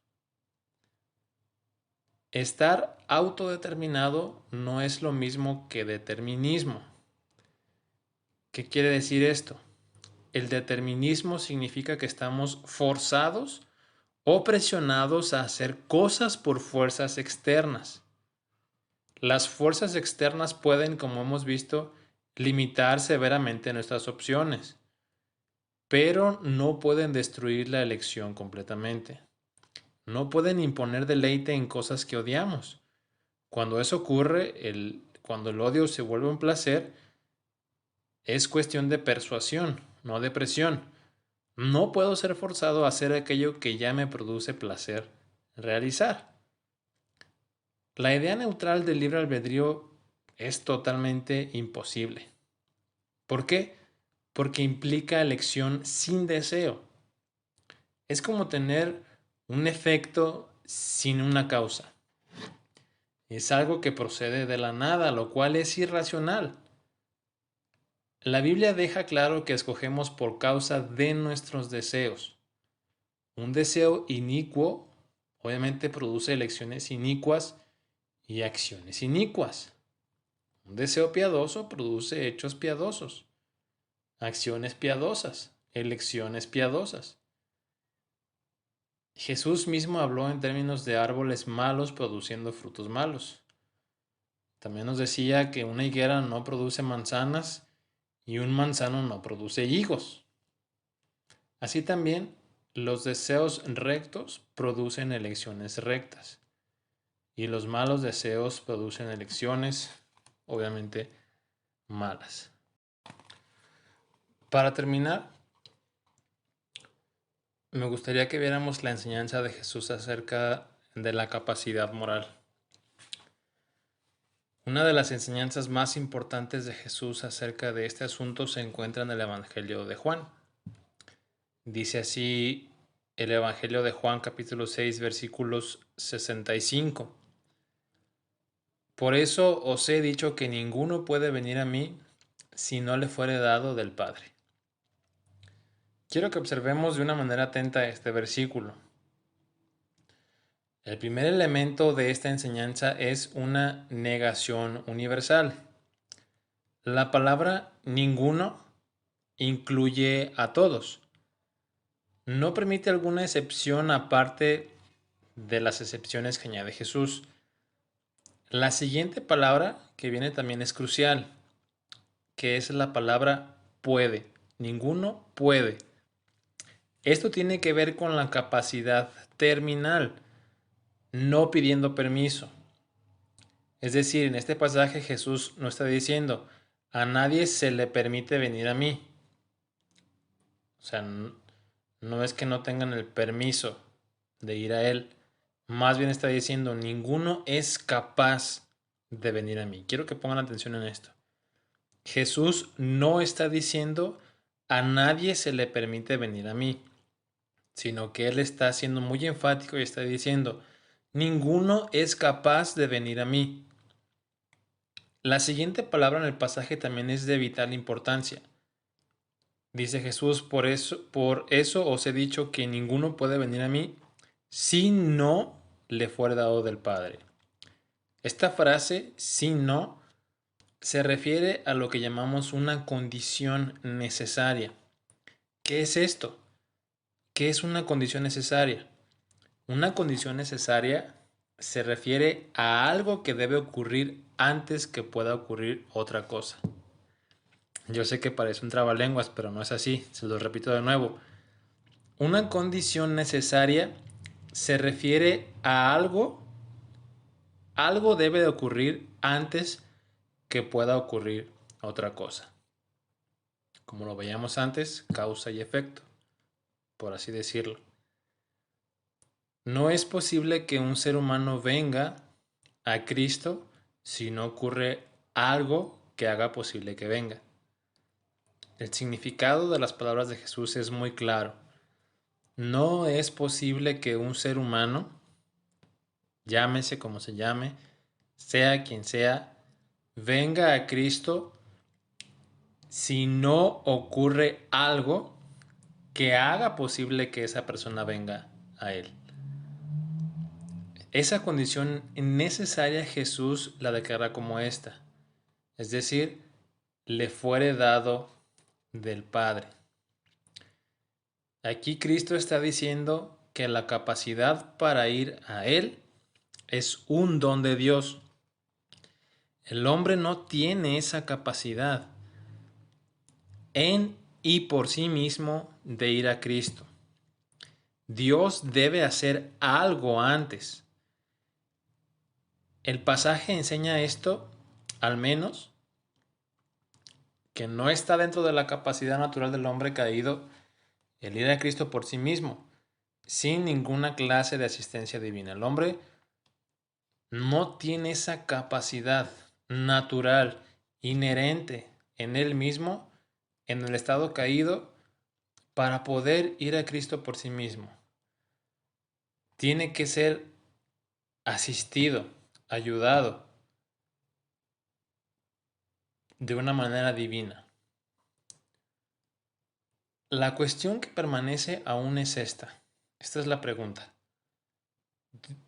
Estar autodeterminado no es lo mismo que determinismo. ¿Qué quiere decir esto? El determinismo significa que estamos forzados o presionados a hacer cosas por fuerzas externas. Las fuerzas externas pueden, como hemos visto, limitar severamente nuestras opciones, pero no pueden destruir la elección completamente. No pueden imponer deleite en cosas que odiamos. Cuando eso ocurre, cuando el odio se vuelve un placer, es cuestión de persuasión, no de presión. No puedo ser forzado a hacer aquello que ya me produce placer realizar. La idea neutral del libre albedrío es totalmente imposible. ¿Por qué? Porque implica elección sin deseo. Es como tener un efecto sin una causa. Es algo que procede de la nada, lo cual es irracional. La Biblia deja claro que escogemos por causa de nuestros deseos. Un deseo inicuo obviamente produce elecciones inicuas y acciones inicuas. Un deseo piadoso produce hechos piadosos, acciones piadosas, elecciones piadosas. Jesús mismo habló en términos de árboles malos produciendo frutos malos. También nos decía que una higuera no produce manzanas y un manzano no produce higos. Así también, los deseos rectos producen elecciones rectas y los malos deseos producen elecciones, obviamente, malas. Para terminar, me gustaría que viéramos la enseñanza de Jesús acerca de la capacidad moral. Una de las enseñanzas más importantes de Jesús acerca de este asunto se encuentra en el Evangelio de Juan. Dice así el Evangelio de Juan capítulo 6 versículos 65. Por eso os he dicho que ninguno puede venir a mí si no le fuere dado del Padre. Quiero que observemos de una manera atenta este versículo. El primer elemento de esta enseñanza es una negación universal. La palabra ninguno incluye a todos. No permite alguna excepción aparte de las excepciones que añade Jesús. La siguiente palabra que viene también es crucial, que es la palabra puede. Ninguno puede. Esto tiene que ver con la capacidad terminal, no pidiendo permiso. Es decir, en este pasaje Jesús no está diciendo, a nadie se le permite venir a mí. O sea, no es que no tengan el permiso de ir a Él. Más bien está diciendo, ninguno es capaz de venir a mí. Quiero que pongan atención en esto. Jesús no está diciendo, a nadie se le permite venir a mí, sino que Él está siendo muy enfático y está diciendo, ninguno es capaz de venir a mí. La siguiente palabra en el pasaje también es de vital importancia. Dice Jesús, por eso os he dicho que ninguno puede venir a mí si no le fuere dado del Padre. Esta frase, si no, se refiere a lo que llamamos una condición necesaria. ¿Qué es esto? ¿Qué es una condición necesaria? Una condición necesaria se refiere a algo que debe ocurrir antes que pueda ocurrir otra cosa. Yo sé que parece un trabalenguas, pero no es así. Se lo repito de nuevo. Una condición necesaria se refiere a algo debe de ocurrir antes que pueda ocurrir otra cosa. Como lo veíamos antes, causa y efecto, por así decirlo. No es posible que un ser humano venga a Cristo si no ocurre algo que haga posible que venga. El significado de las palabras de Jesús es muy claro. No es posible que un ser humano, llámese como se llame, sea quien sea, venga a Cristo si no ocurre algo que haga posible que esa persona venga a Él. Esa condición necesaria Jesús la declara como esta, es decir, le fuere dado del Padre. Aquí Cristo está diciendo que la capacidad para ir a Él es un don de Dios. El hombre no tiene esa capacidad en y por sí mismo de ir a Cristo. Dios debe hacer algo antes. El pasaje enseña esto, al menos, que no está dentro de la capacidad natural del hombre caído el ir a Cristo por sí mismo, sin ninguna clase de asistencia divina. El hombre no tiene esa capacidad natural, inherente en él mismo, en el estado caído, para poder ir a Cristo por sí mismo. Tiene que ser asistido, ayudado de una manera divina. La cuestión que permanece aún es esta. Esta es la pregunta.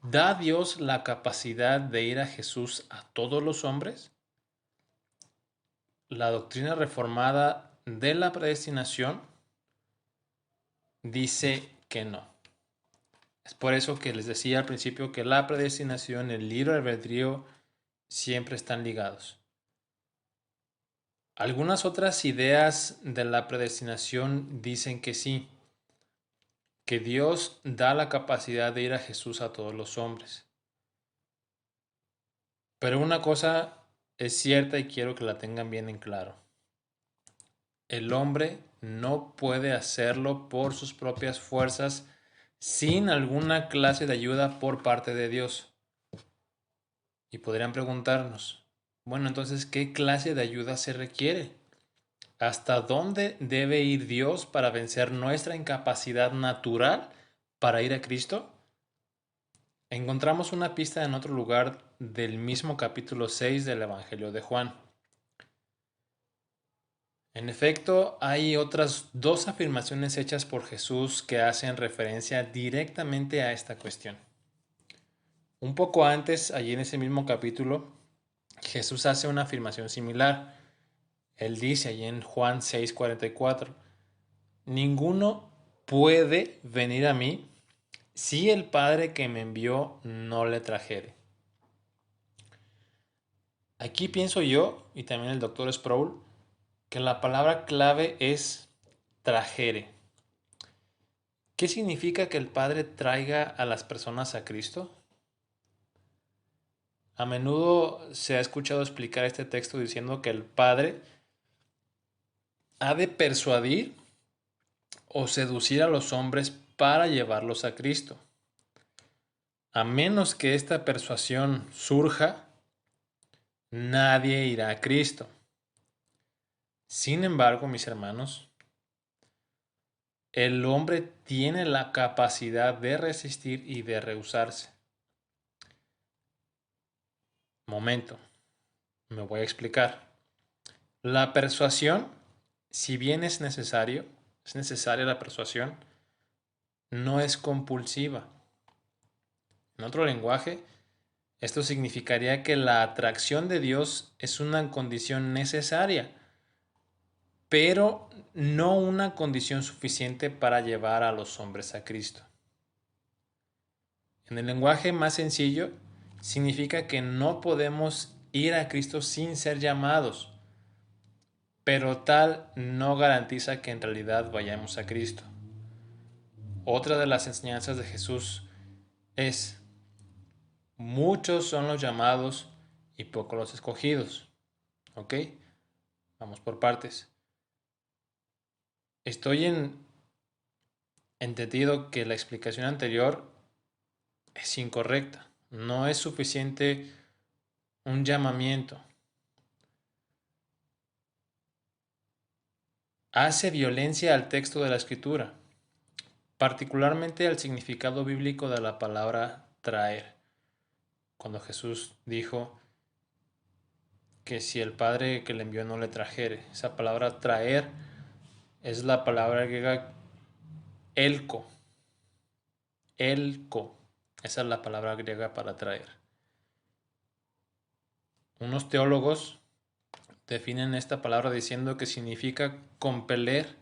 ¿Da Dios la capacidad de ir a Jesús a todos los hombres? La doctrina reformada de la predestinación dice que no. Es por eso que les decía al principio que la predestinación y el libre albedrío siempre están ligados. Algunas otras ideas de la predestinación dicen que sí, que Dios da la capacidad de ir a Jesús a todos los hombres. Pero una cosa es cierta y quiero que la tengan bien en claro. El hombre no puede hacerlo por sus propias fuerzas sin alguna clase de ayuda por parte de Dios. Y podrían preguntarnos, Bueno, entonces, ¿qué clase de ayuda se requiere? ¿Hasta dónde debe ir Dios para vencer nuestra incapacidad natural para ir a Cristo? Encontramos una pista en otro lugar del mismo capítulo 6 del Evangelio de Juan. En efecto, hay otras dos afirmaciones hechas por Jesús que hacen referencia directamente a esta cuestión. Un poco antes, allí en ese mismo capítulo, Jesús hace una afirmación similar. Él dice allí en Juan 6:44, ninguno puede venir a mí si el Padre que me envió no le trajere. Aquí pienso yo, y también el doctor Sproul, que la palabra clave es trajere. ¿Qué significa que el Padre traiga a las personas a Cristo? A menudo se ha escuchado explicar este texto diciendo que el Padre ha de persuadir o seducir a los hombres para llevarlos a Cristo. A menos que esta persuasión surja, nadie irá a Cristo. Sin embargo, mis hermanos, el hombre tiene la capacidad de resistir y de rehusarse. Momento, me voy a explicar. La persuasión, si bien es necesaria la persuasión, no es compulsiva. En otro lenguaje, esto significaría que la atracción de Dios es una condición necesaria, pero no una condición suficiente para llevar a los hombres a Cristo. En el lenguaje más sencillo, significa que no podemos ir a Cristo sin ser llamados, pero tal no garantiza que en realidad vayamos a Cristo. Otra de las enseñanzas de Jesús es, muchos son los llamados y pocos los escogidos. ¿Ok? Vamos por partes. Estoy entendido que la explicación anterior es incorrecta. No es suficiente un llamamiento. Hace violencia al texto de la Escritura, particularmente al significado bíblico de la palabra traer. Cuando Jesús dijo que si el Padre que le envió no le trajere, esa palabra traer es la palabra griega elko. Elko. Esa es la palabra griega para traer. Unos teólogos definen esta palabra diciendo que significa compeler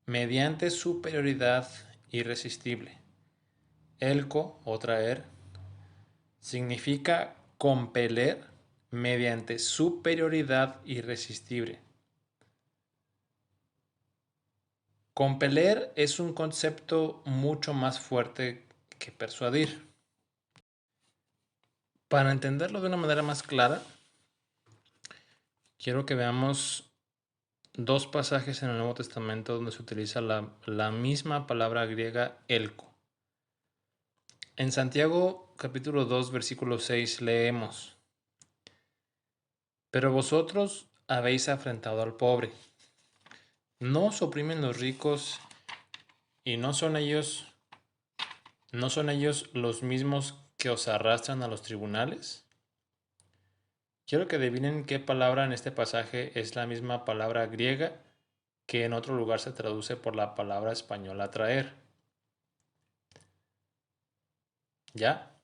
mediante superioridad irresistible. Elko o traer significa compeler mediante superioridad irresistible. Compeler es un concepto mucho más fuerte que persuadir. Para entenderlo de una manera más clara, quiero que veamos dos pasajes en el Nuevo Testamento donde se utiliza la misma palabra griega elko. En Santiago capítulo 2 versículo 6 leemos, pero vosotros habéis afrentado al pobre. ¿No os oprimen los ricos y no son ellos los mismos que os arrastran a los tribunales? Quiero que adivinen qué palabra en este pasaje es la misma palabra griega que en otro lugar se traduce por la palabra española traer. ¿Ya?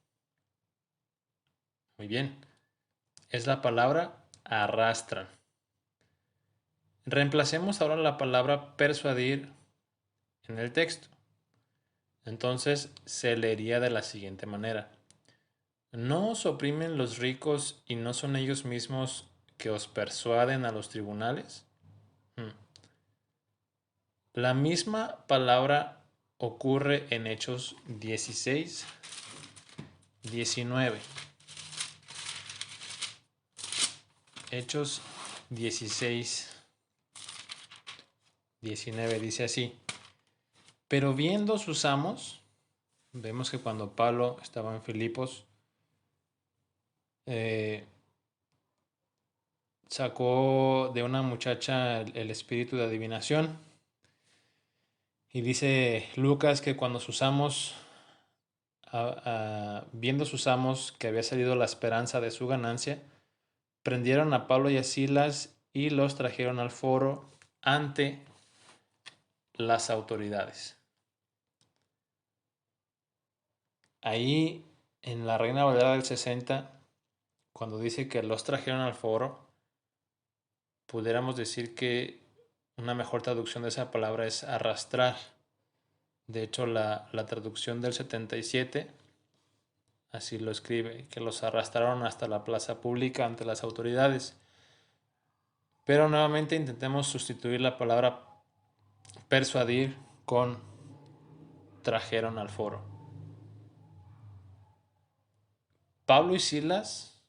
Muy bien. Es la palabra arrastran. Reemplacemos ahora la palabra persuadir en el texto. Entonces se leería de la siguiente manera. ¿No os oprimen los ricos y no son ellos mismos que os persuaden a los tribunales? La misma palabra ocurre en Hechos 16, 19. Hechos 16, 19 dice así. Pero viendo sus amos, vemos que cuando Pablo estaba en Filipos, sacó de una muchacha el espíritu de adivinación. Y dice Lucas que cuando sus amos, viendo sus amos que había salido la esperanza de su ganancia, prendieron a Pablo y a Silas y los trajeron al foro ante las autoridades. Ahí en la Reina Valera del 60, cuando dice que los trajeron al foro, pudiéramos decir que una mejor traducción de esa palabra es arrastrar. De hecho, la traducción del 77 así lo escribe, que los arrastraron hasta la plaza pública ante las autoridades. Pero nuevamente intentemos sustituir la palabra persuadir con trajeron al foro. Pablo y Silas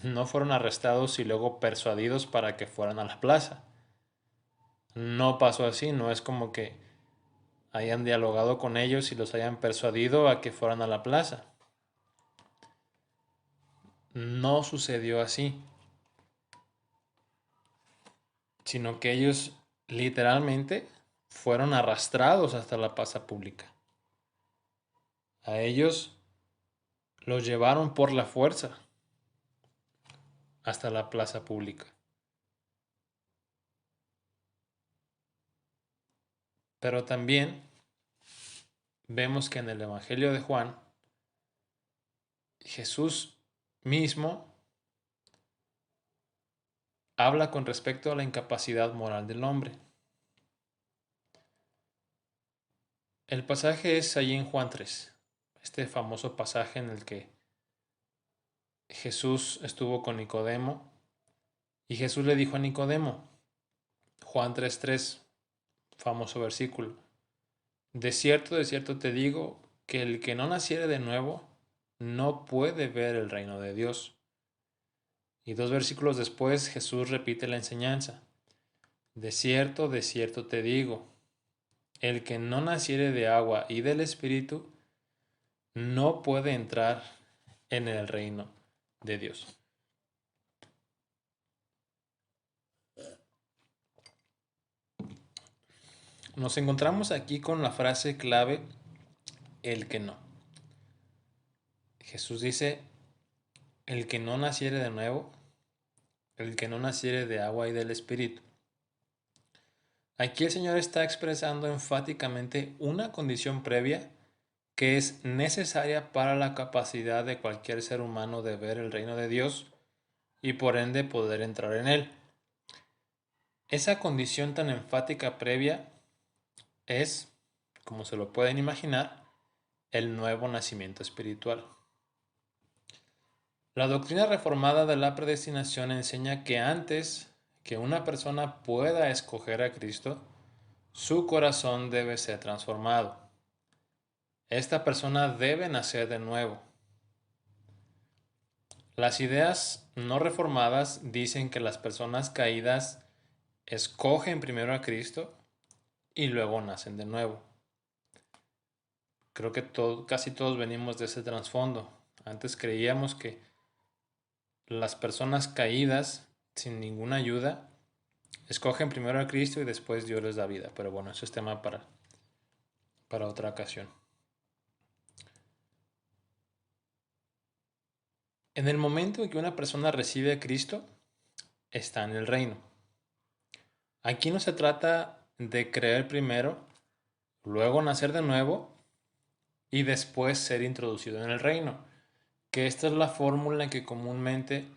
no fueron arrestados y luego persuadidos para que fueran a la plaza. No pasó así, no es como que hayan dialogado con ellos y los hayan persuadido a que fueran a la plaza. No sucedió así, sino que ellos literalmente fueron arrastrados hasta la plaza pública. A ellos los llevaron por la fuerza hasta la plaza pública. Pero también vemos que en el Evangelio de Juan, Jesús mismo habla con respecto a la incapacidad moral del hombre. El pasaje es allí en Juan 3, este famoso pasaje en el que Jesús estuvo con Nicodemo y Jesús le dijo a Nicodemo, Juan 3:3, famoso versículo, de cierto te digo que el que no naciere de nuevo no puede ver el reino de Dios. Y 2 versículos después Jesús repite la enseñanza, de cierto te digo, el que no naciere de agua y del Espíritu no puede entrar en el reino de Dios. Nos encontramos aquí con la frase clave, el que no. Jesús dice, el que no naciere de nuevo, el que no naciere de agua y del Espíritu. Aquí el Señor está expresando enfáticamente una condición previa que es necesaria para la capacidad de cualquier ser humano de ver el reino de Dios y por ende poder entrar en él. Esa condición tan enfática previa es, como se lo pueden imaginar, el nuevo nacimiento espiritual. La doctrina reformada de la predestinación enseña que antes que una persona pueda escoger a Cristo, su corazón debe ser transformado. Esta persona debe nacer de nuevo. Las ideas no reformadas dicen que las personas caídas escogen primero a Cristo y luego nacen de nuevo. Creo que casi todos venimos de ese trasfondo. Antes creíamos que las personas caídas, sin ninguna ayuda, escogen primero a Cristo y después Dios les da vida. Pero bueno, eso es tema para otra ocasión. En el momento en que una persona recibe a Cristo, está en el reino. Aquí no se trata de creer primero, luego nacer de nuevo y después ser introducido en el reino. Que esta es la fórmula que comúnmente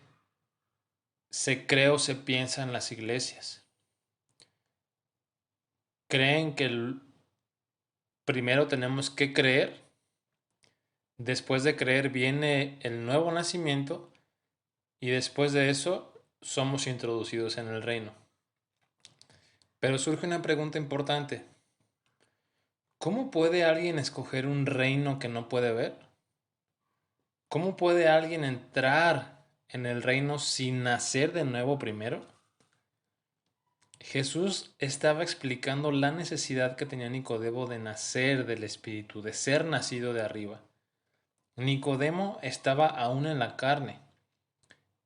se cree o se piensa en las iglesias. Creen que primero tenemos que creer, después de creer viene el nuevo nacimiento y después de eso somos introducidos en el reino. Pero surge una pregunta importante. ¿Cómo puede alguien escoger un reino que no puede ver? ¿Cómo puede alguien entrar en el reino sin nacer de nuevo primero? Jesús estaba explicando la necesidad que tenía Nicodemo de nacer del Espíritu, de ser nacido de arriba. Nicodemo estaba aún en la carne.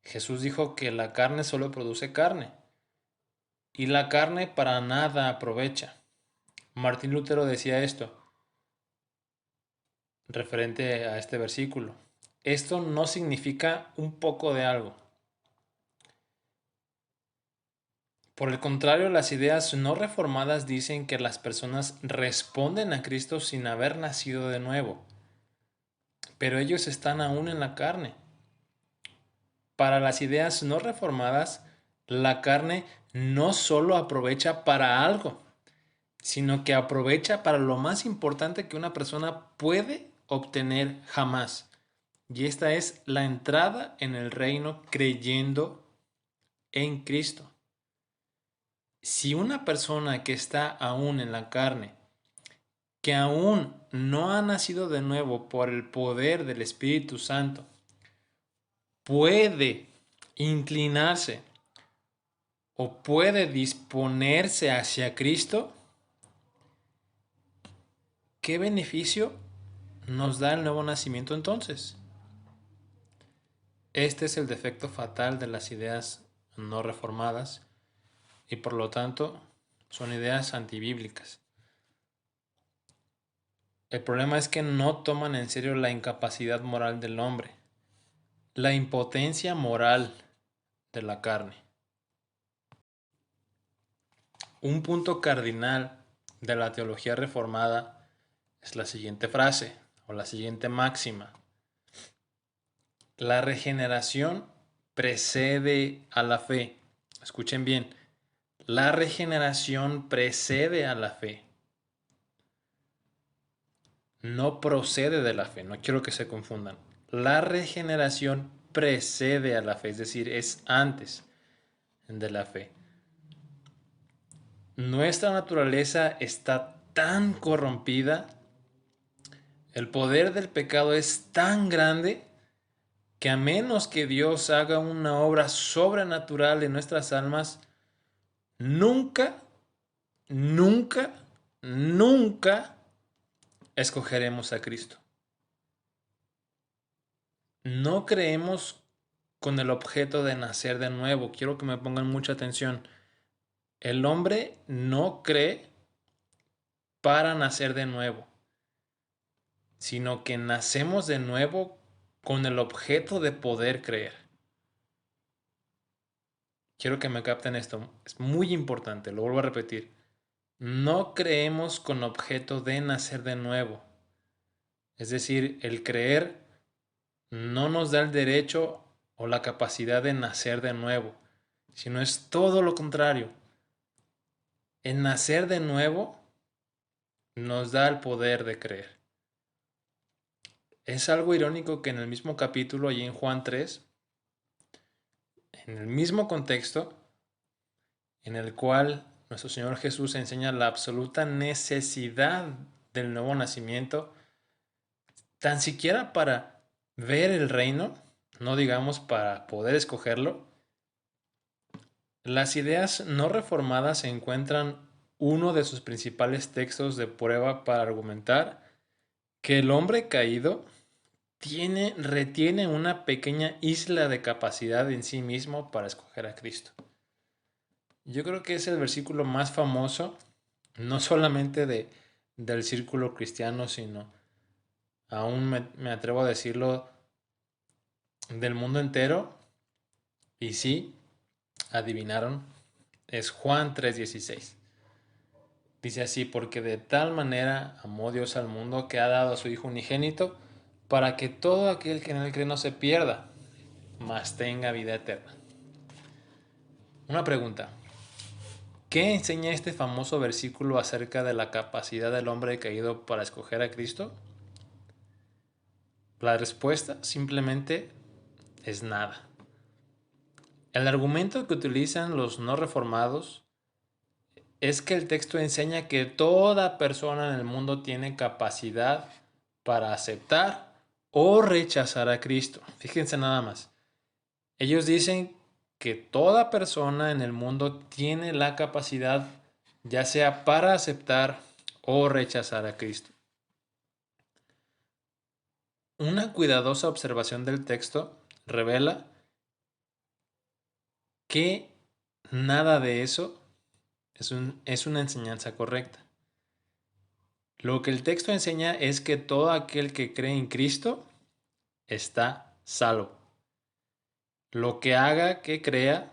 Jesús dijo que la carne solo produce carne y la carne para nada aprovecha. Martín Lutero decía esto referente a este versículo. Esto no significa un poco de algo. Por el contrario, las ideas no reformadas dicen que las personas responden a Cristo sin haber nacido de nuevo, pero ellos están aún en la carne. Para las ideas no reformadas, la carne no solo aprovecha para algo, sino que aprovecha para lo más importante que una persona puede obtener jamás. Y esta es la entrada en el reino creyendo en Cristo. Si una persona que está aún en la carne, que aún no ha nacido de nuevo por el poder del Espíritu Santo, puede inclinarse o puede disponerse hacia Cristo, ¿qué beneficio nos da el nuevo nacimiento entonces? Este es el defecto fatal de las ideas no reformadas y por lo tanto son ideas antibíblicas. El problema es que no toman en serio la incapacidad moral del hombre, la impotencia moral de la carne. Un punto cardinal de la teología reformada es la siguiente frase o la siguiente máxima. La regeneración precede a la fe. Escuchen bien, la regeneración precede a la fe. No procede de la fe, no quiero que se confundan. La regeneración precede a la fe, es decir, es antes de la fe. Nuestra naturaleza está tan corrompida, el poder del pecado es tan grande que a menos que Dios haga una obra sobrenatural en nuestras almas, nunca, nunca, nunca escogeremos a Cristo. No creemos con el objeto de nacer de nuevo. Quiero que me pongan mucha atención. El hombre no cree para nacer de nuevo, sino que nacemos de nuevo con el objeto de poder creer. Quiero que me capten esto. Es muy importante, lo vuelvo a repetir. No creemos con objeto de nacer de nuevo. Es decir, el creer no nos da el derecho o la capacidad de nacer de nuevo, sino es todo lo contrario. El nacer de nuevo nos da el poder de creer. Es algo irónico que en el mismo capítulo, allí en Juan 3, en el mismo contexto, en el cual nuestro Señor Jesús enseña la absoluta necesidad del nuevo nacimiento, tan siquiera para ver el reino, no digamos para poder escogerlo, las ideas no reformadas encuentran uno de sus principales textos de prueba para argumentar que el hombre caído retiene una pequeña isla de capacidad en sí mismo para escoger a Cristo. Yo creo que es el versículo más famoso, no solamente del círculo cristiano, sino aún me atrevo a decirlo del mundo entero. Y sí, adivinaron, es Juan 3:16. Dice así, porque de tal manera amó Dios al mundo que ha dado a su Hijo unigénito para que todo aquel que en él cree no se pierda, mas tenga vida eterna. Una pregunta, ¿qué enseña este famoso versículo acerca de la capacidad del hombre caído para escoger a Cristo? La respuesta simplemente es nada. El argumento que utilizan los no reformados es que el texto enseña que toda persona en el mundo tiene capacidad para aceptar o rechazar a Cristo. Fíjense nada más. Ellos dicen que toda persona en el mundo tiene la capacidad, ya sea para aceptar o rechazar a Cristo. Una cuidadosa observación del texto revela que nada de eso es una enseñanza correcta. Lo que el texto enseña es que todo aquel que cree en Cristo está salvo. Lo que haga que crea,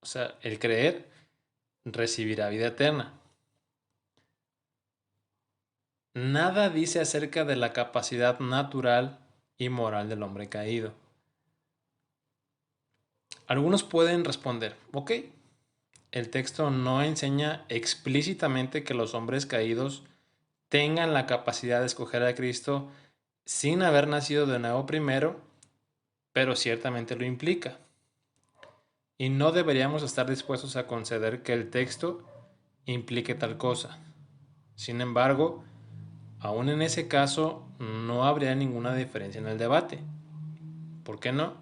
o sea, el creer, recibirá vida eterna. Nada dice acerca de la capacidad natural y moral del hombre caído. Algunos pueden responder, ok, el texto no enseña explícitamente que los hombres caídos tengan la capacidad de escoger a Cristo sin haber nacido de nuevo primero, pero ciertamente lo implica. Y no deberíamos estar dispuestos a conceder que el texto implique tal cosa. Sin embargo, aún en ese caso no habría ninguna diferencia en el debate. ¿Por qué no?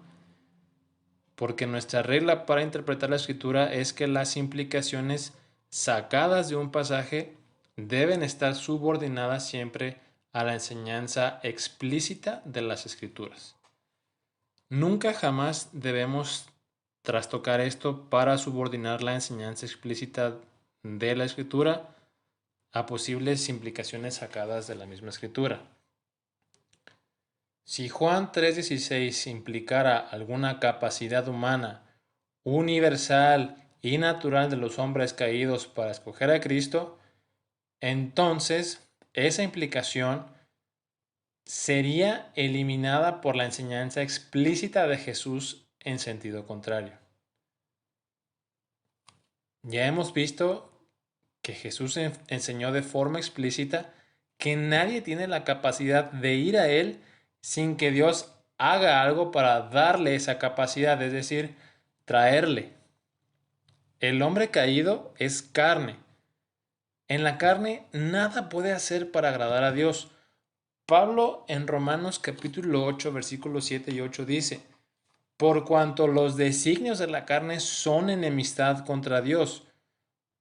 Porque nuestra regla para interpretar la escritura es que las implicaciones sacadas de un pasaje deben estar subordinadas siempre a la enseñanza explícita de las escrituras. Nunca jamás debemos trastocar esto para subordinar la enseñanza explícita de la escritura a posibles implicaciones sacadas de la misma escritura. Si Juan 3:16 implicara alguna capacidad humana, universal y natural de los hombres caídos para escoger a Cristo, entonces esa implicación sería eliminada por la enseñanza explícita de Jesús en sentido contrario. Ya hemos visto que Jesús enseñó de forma explícita que nadie tiene la capacidad de ir a Él sin que Dios haga algo para darle esa capacidad, es decir, traerle. El hombre caído es carne. En la carne nada puede hacer para agradar a Dios. Pablo en Romanos capítulo 8 versículos 7 y 8 dice, por cuanto los designios de la carne son enemistad contra Dios.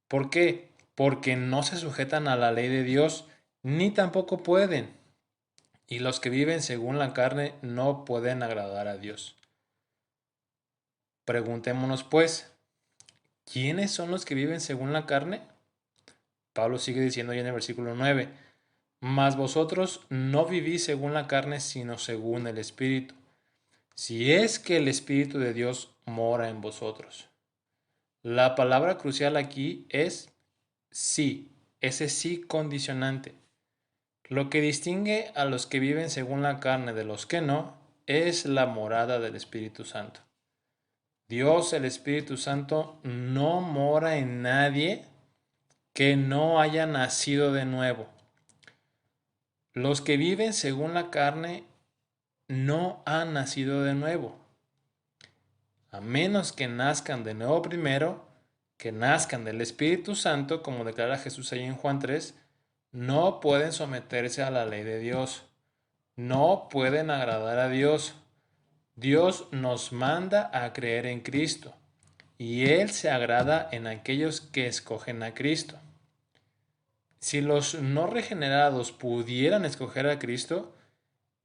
¿Por qué? Porque no se sujetan a la ley de Dios, ni tampoco pueden. Y los que viven según la carne no pueden agradar a Dios. Preguntémonos pues, ¿quiénes son los que viven según la carne? Pablo sigue diciendo ya en el versículo 9, mas vosotros no vivís según la carne, sino según el Espíritu, si es que el Espíritu de Dios mora en vosotros. La palabra crucial aquí es sí, ese sí condicionante. Lo que distingue a los que viven según la carne de los que no es la morada del Espíritu Santo. Dios, el Espíritu Santo, no mora en nadie que no haya nacido de nuevo. Los que viven según la carne no han nacido de nuevo. A menos que nazcan de nuevo primero, que nazcan del Espíritu Santo, como declara Jesús ahí en Juan 3, no pueden someterse a la ley de Dios. No pueden agradar a Dios. Dios nos manda a creer en Cristo y Él se agrada en aquellos que escogen a Cristo. Si los no regenerados pudieran escoger a Cristo,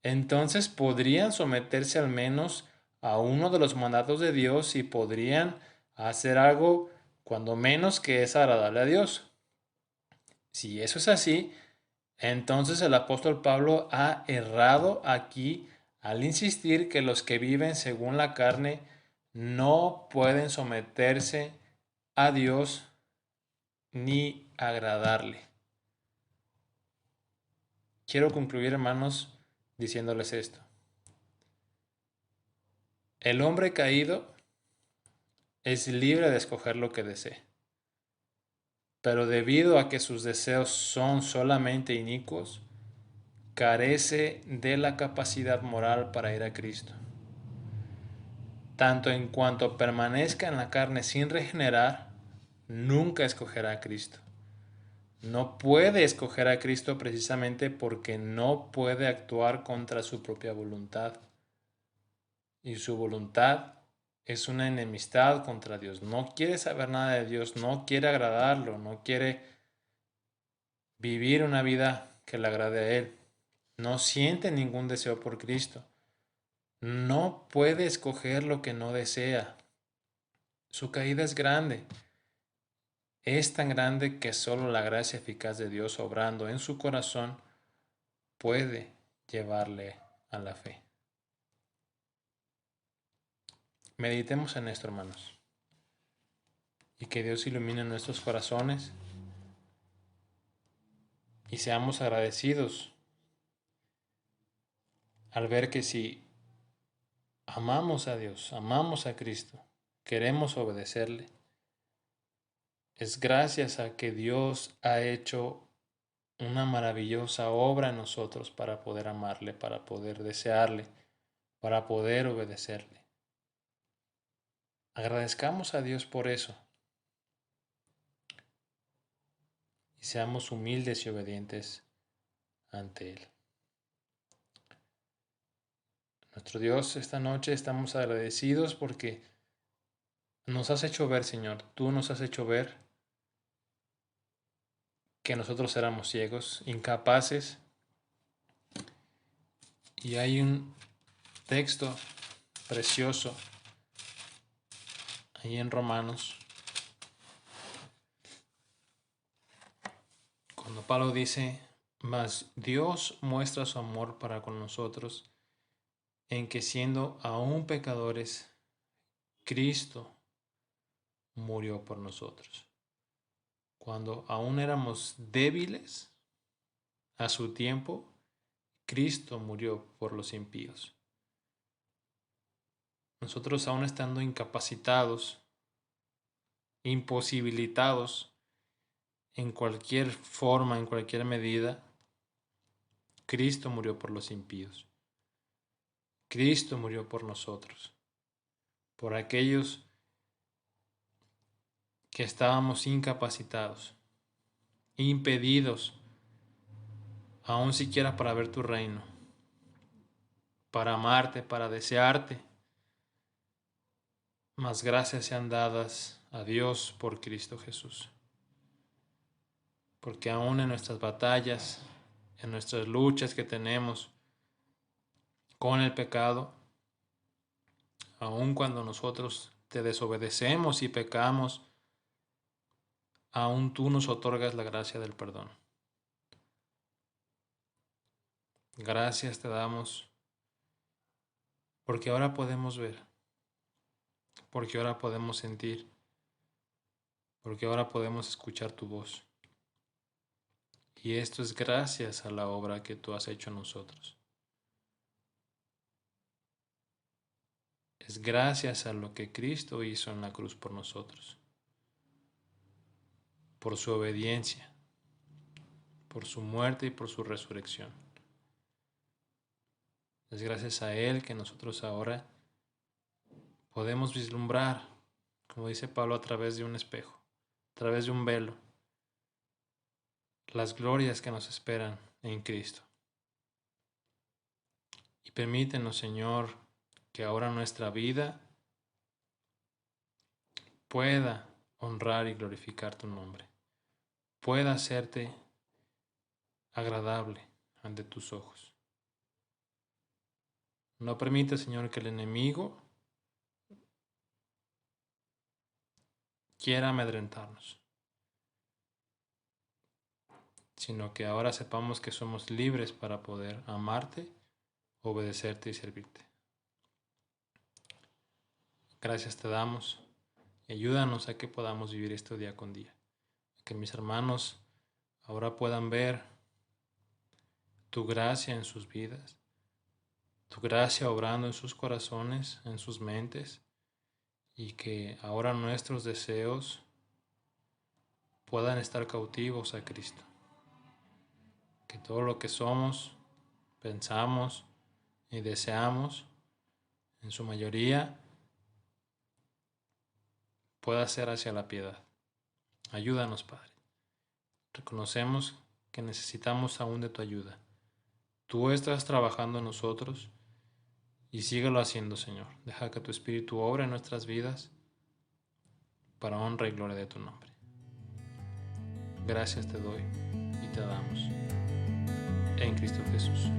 entonces podrían someterse al menos a uno de los mandatos de Dios y podrían hacer algo cuando menos que es agradable a Dios. Si eso es así, entonces el apóstol Pablo ha errado aquí al insistir que los que viven según la carne no pueden someterse a Dios ni agradarle. Quiero concluir, hermanos, diciéndoles esto. El hombre caído es libre de escoger lo que desee, pero debido a que sus deseos son solamente inicuos, carece de la capacidad moral para ir a Cristo. Tanto en cuanto permanezca en la carne sin regenerar, nunca escogerá a Cristo. No puede escoger a Cristo precisamente porque no puede actuar contra su propia voluntad. Y su voluntad es una enemistad contra Dios. No quiere saber nada de Dios, no quiere agradarlo, no quiere vivir una vida que le agrade a Él. No siente ningún deseo por Cristo. No puede escoger lo que no desea. Su caída es grande. Es tan grande que solo la gracia eficaz de Dios obrando en su corazón puede llevarle a la fe. Meditemos en esto, hermanos, y que Dios ilumine nuestros corazones y seamos agradecidos al ver que si amamos a Dios, amamos a Cristo, queremos obedecerle, es gracias a que Dios ha hecho una maravillosa obra en nosotros para poder amarle, para poder desearle, para poder obedecerle. Agradezcamos a Dios por eso y seamos humildes y obedientes ante Él. Nuestro Dios, esta noche estamos agradecidos porque nos has hecho ver, Señor, tú nos has hecho ver que nosotros éramos ciegos, incapaces, y hay un texto precioso ahí en Romanos, cuando Pablo dice: mas Dios muestra su amor para con nosotros, en que siendo aún pecadores, Cristo murió por nosotros. Cuando aún éramos débiles, a su tiempo, Cristo murió por los impíos. Nosotros aún estando incapacitados, imposibilitados en cualquier forma, en cualquier medida, Cristo murió por los impíos. Cristo murió por nosotros, por aquellos que estábamos incapacitados, impedidos, aún siquiera para ver tu reino, para amarte, para desearte. Mas gracias sean dadas a Dios por Cristo Jesús. Porque aún en nuestras batallas, en nuestras luchas que tenemos con el pecado, aun cuando nosotros te desobedecemos y pecamos, aún tú nos otorgas la gracia del perdón. Gracias te damos porque ahora podemos ver, porque ahora podemos sentir, porque ahora podemos escuchar tu voz. Y esto es gracias a la obra que tú has hecho en nosotros. Es gracias a lo que Cristo hizo en la cruz por nosotros, por su obediencia, por su muerte y por su resurrección. Es gracias a Él que nosotros ahora podemos vislumbrar, como dice Pablo, a través de un espejo, a través de un velo, las glorias que nos esperan en Cristo. Y permítenos, Señor, que ahora nuestra vida pueda honrar y glorificar tu nombre, pueda hacerte agradable ante tus ojos. No permita, Señor, que el enemigo quiera amedrentarnos, sino que ahora sepamos que somos libres para poder amarte, obedecerte y servirte. Gracias te damos y ayúdanos a que podamos vivir esto día con día. Que mis hermanos ahora puedan ver tu gracia en sus vidas, tu gracia obrando en sus corazones, en sus mentes, y que ahora nuestros deseos puedan estar cautivos a Cristo. Que todo lo que somos, pensamos y deseamos, en su mayoría, pueda ser hacia la piedad. Ayúdanos, Padre. Reconocemos que necesitamos aún de tu ayuda. Tú estás trabajando en nosotros y síguelo haciendo, Señor. Deja que tu Espíritu obre en nuestras vidas para honra y gloria de tu nombre. Gracias te doy y te damos en Cristo Jesús.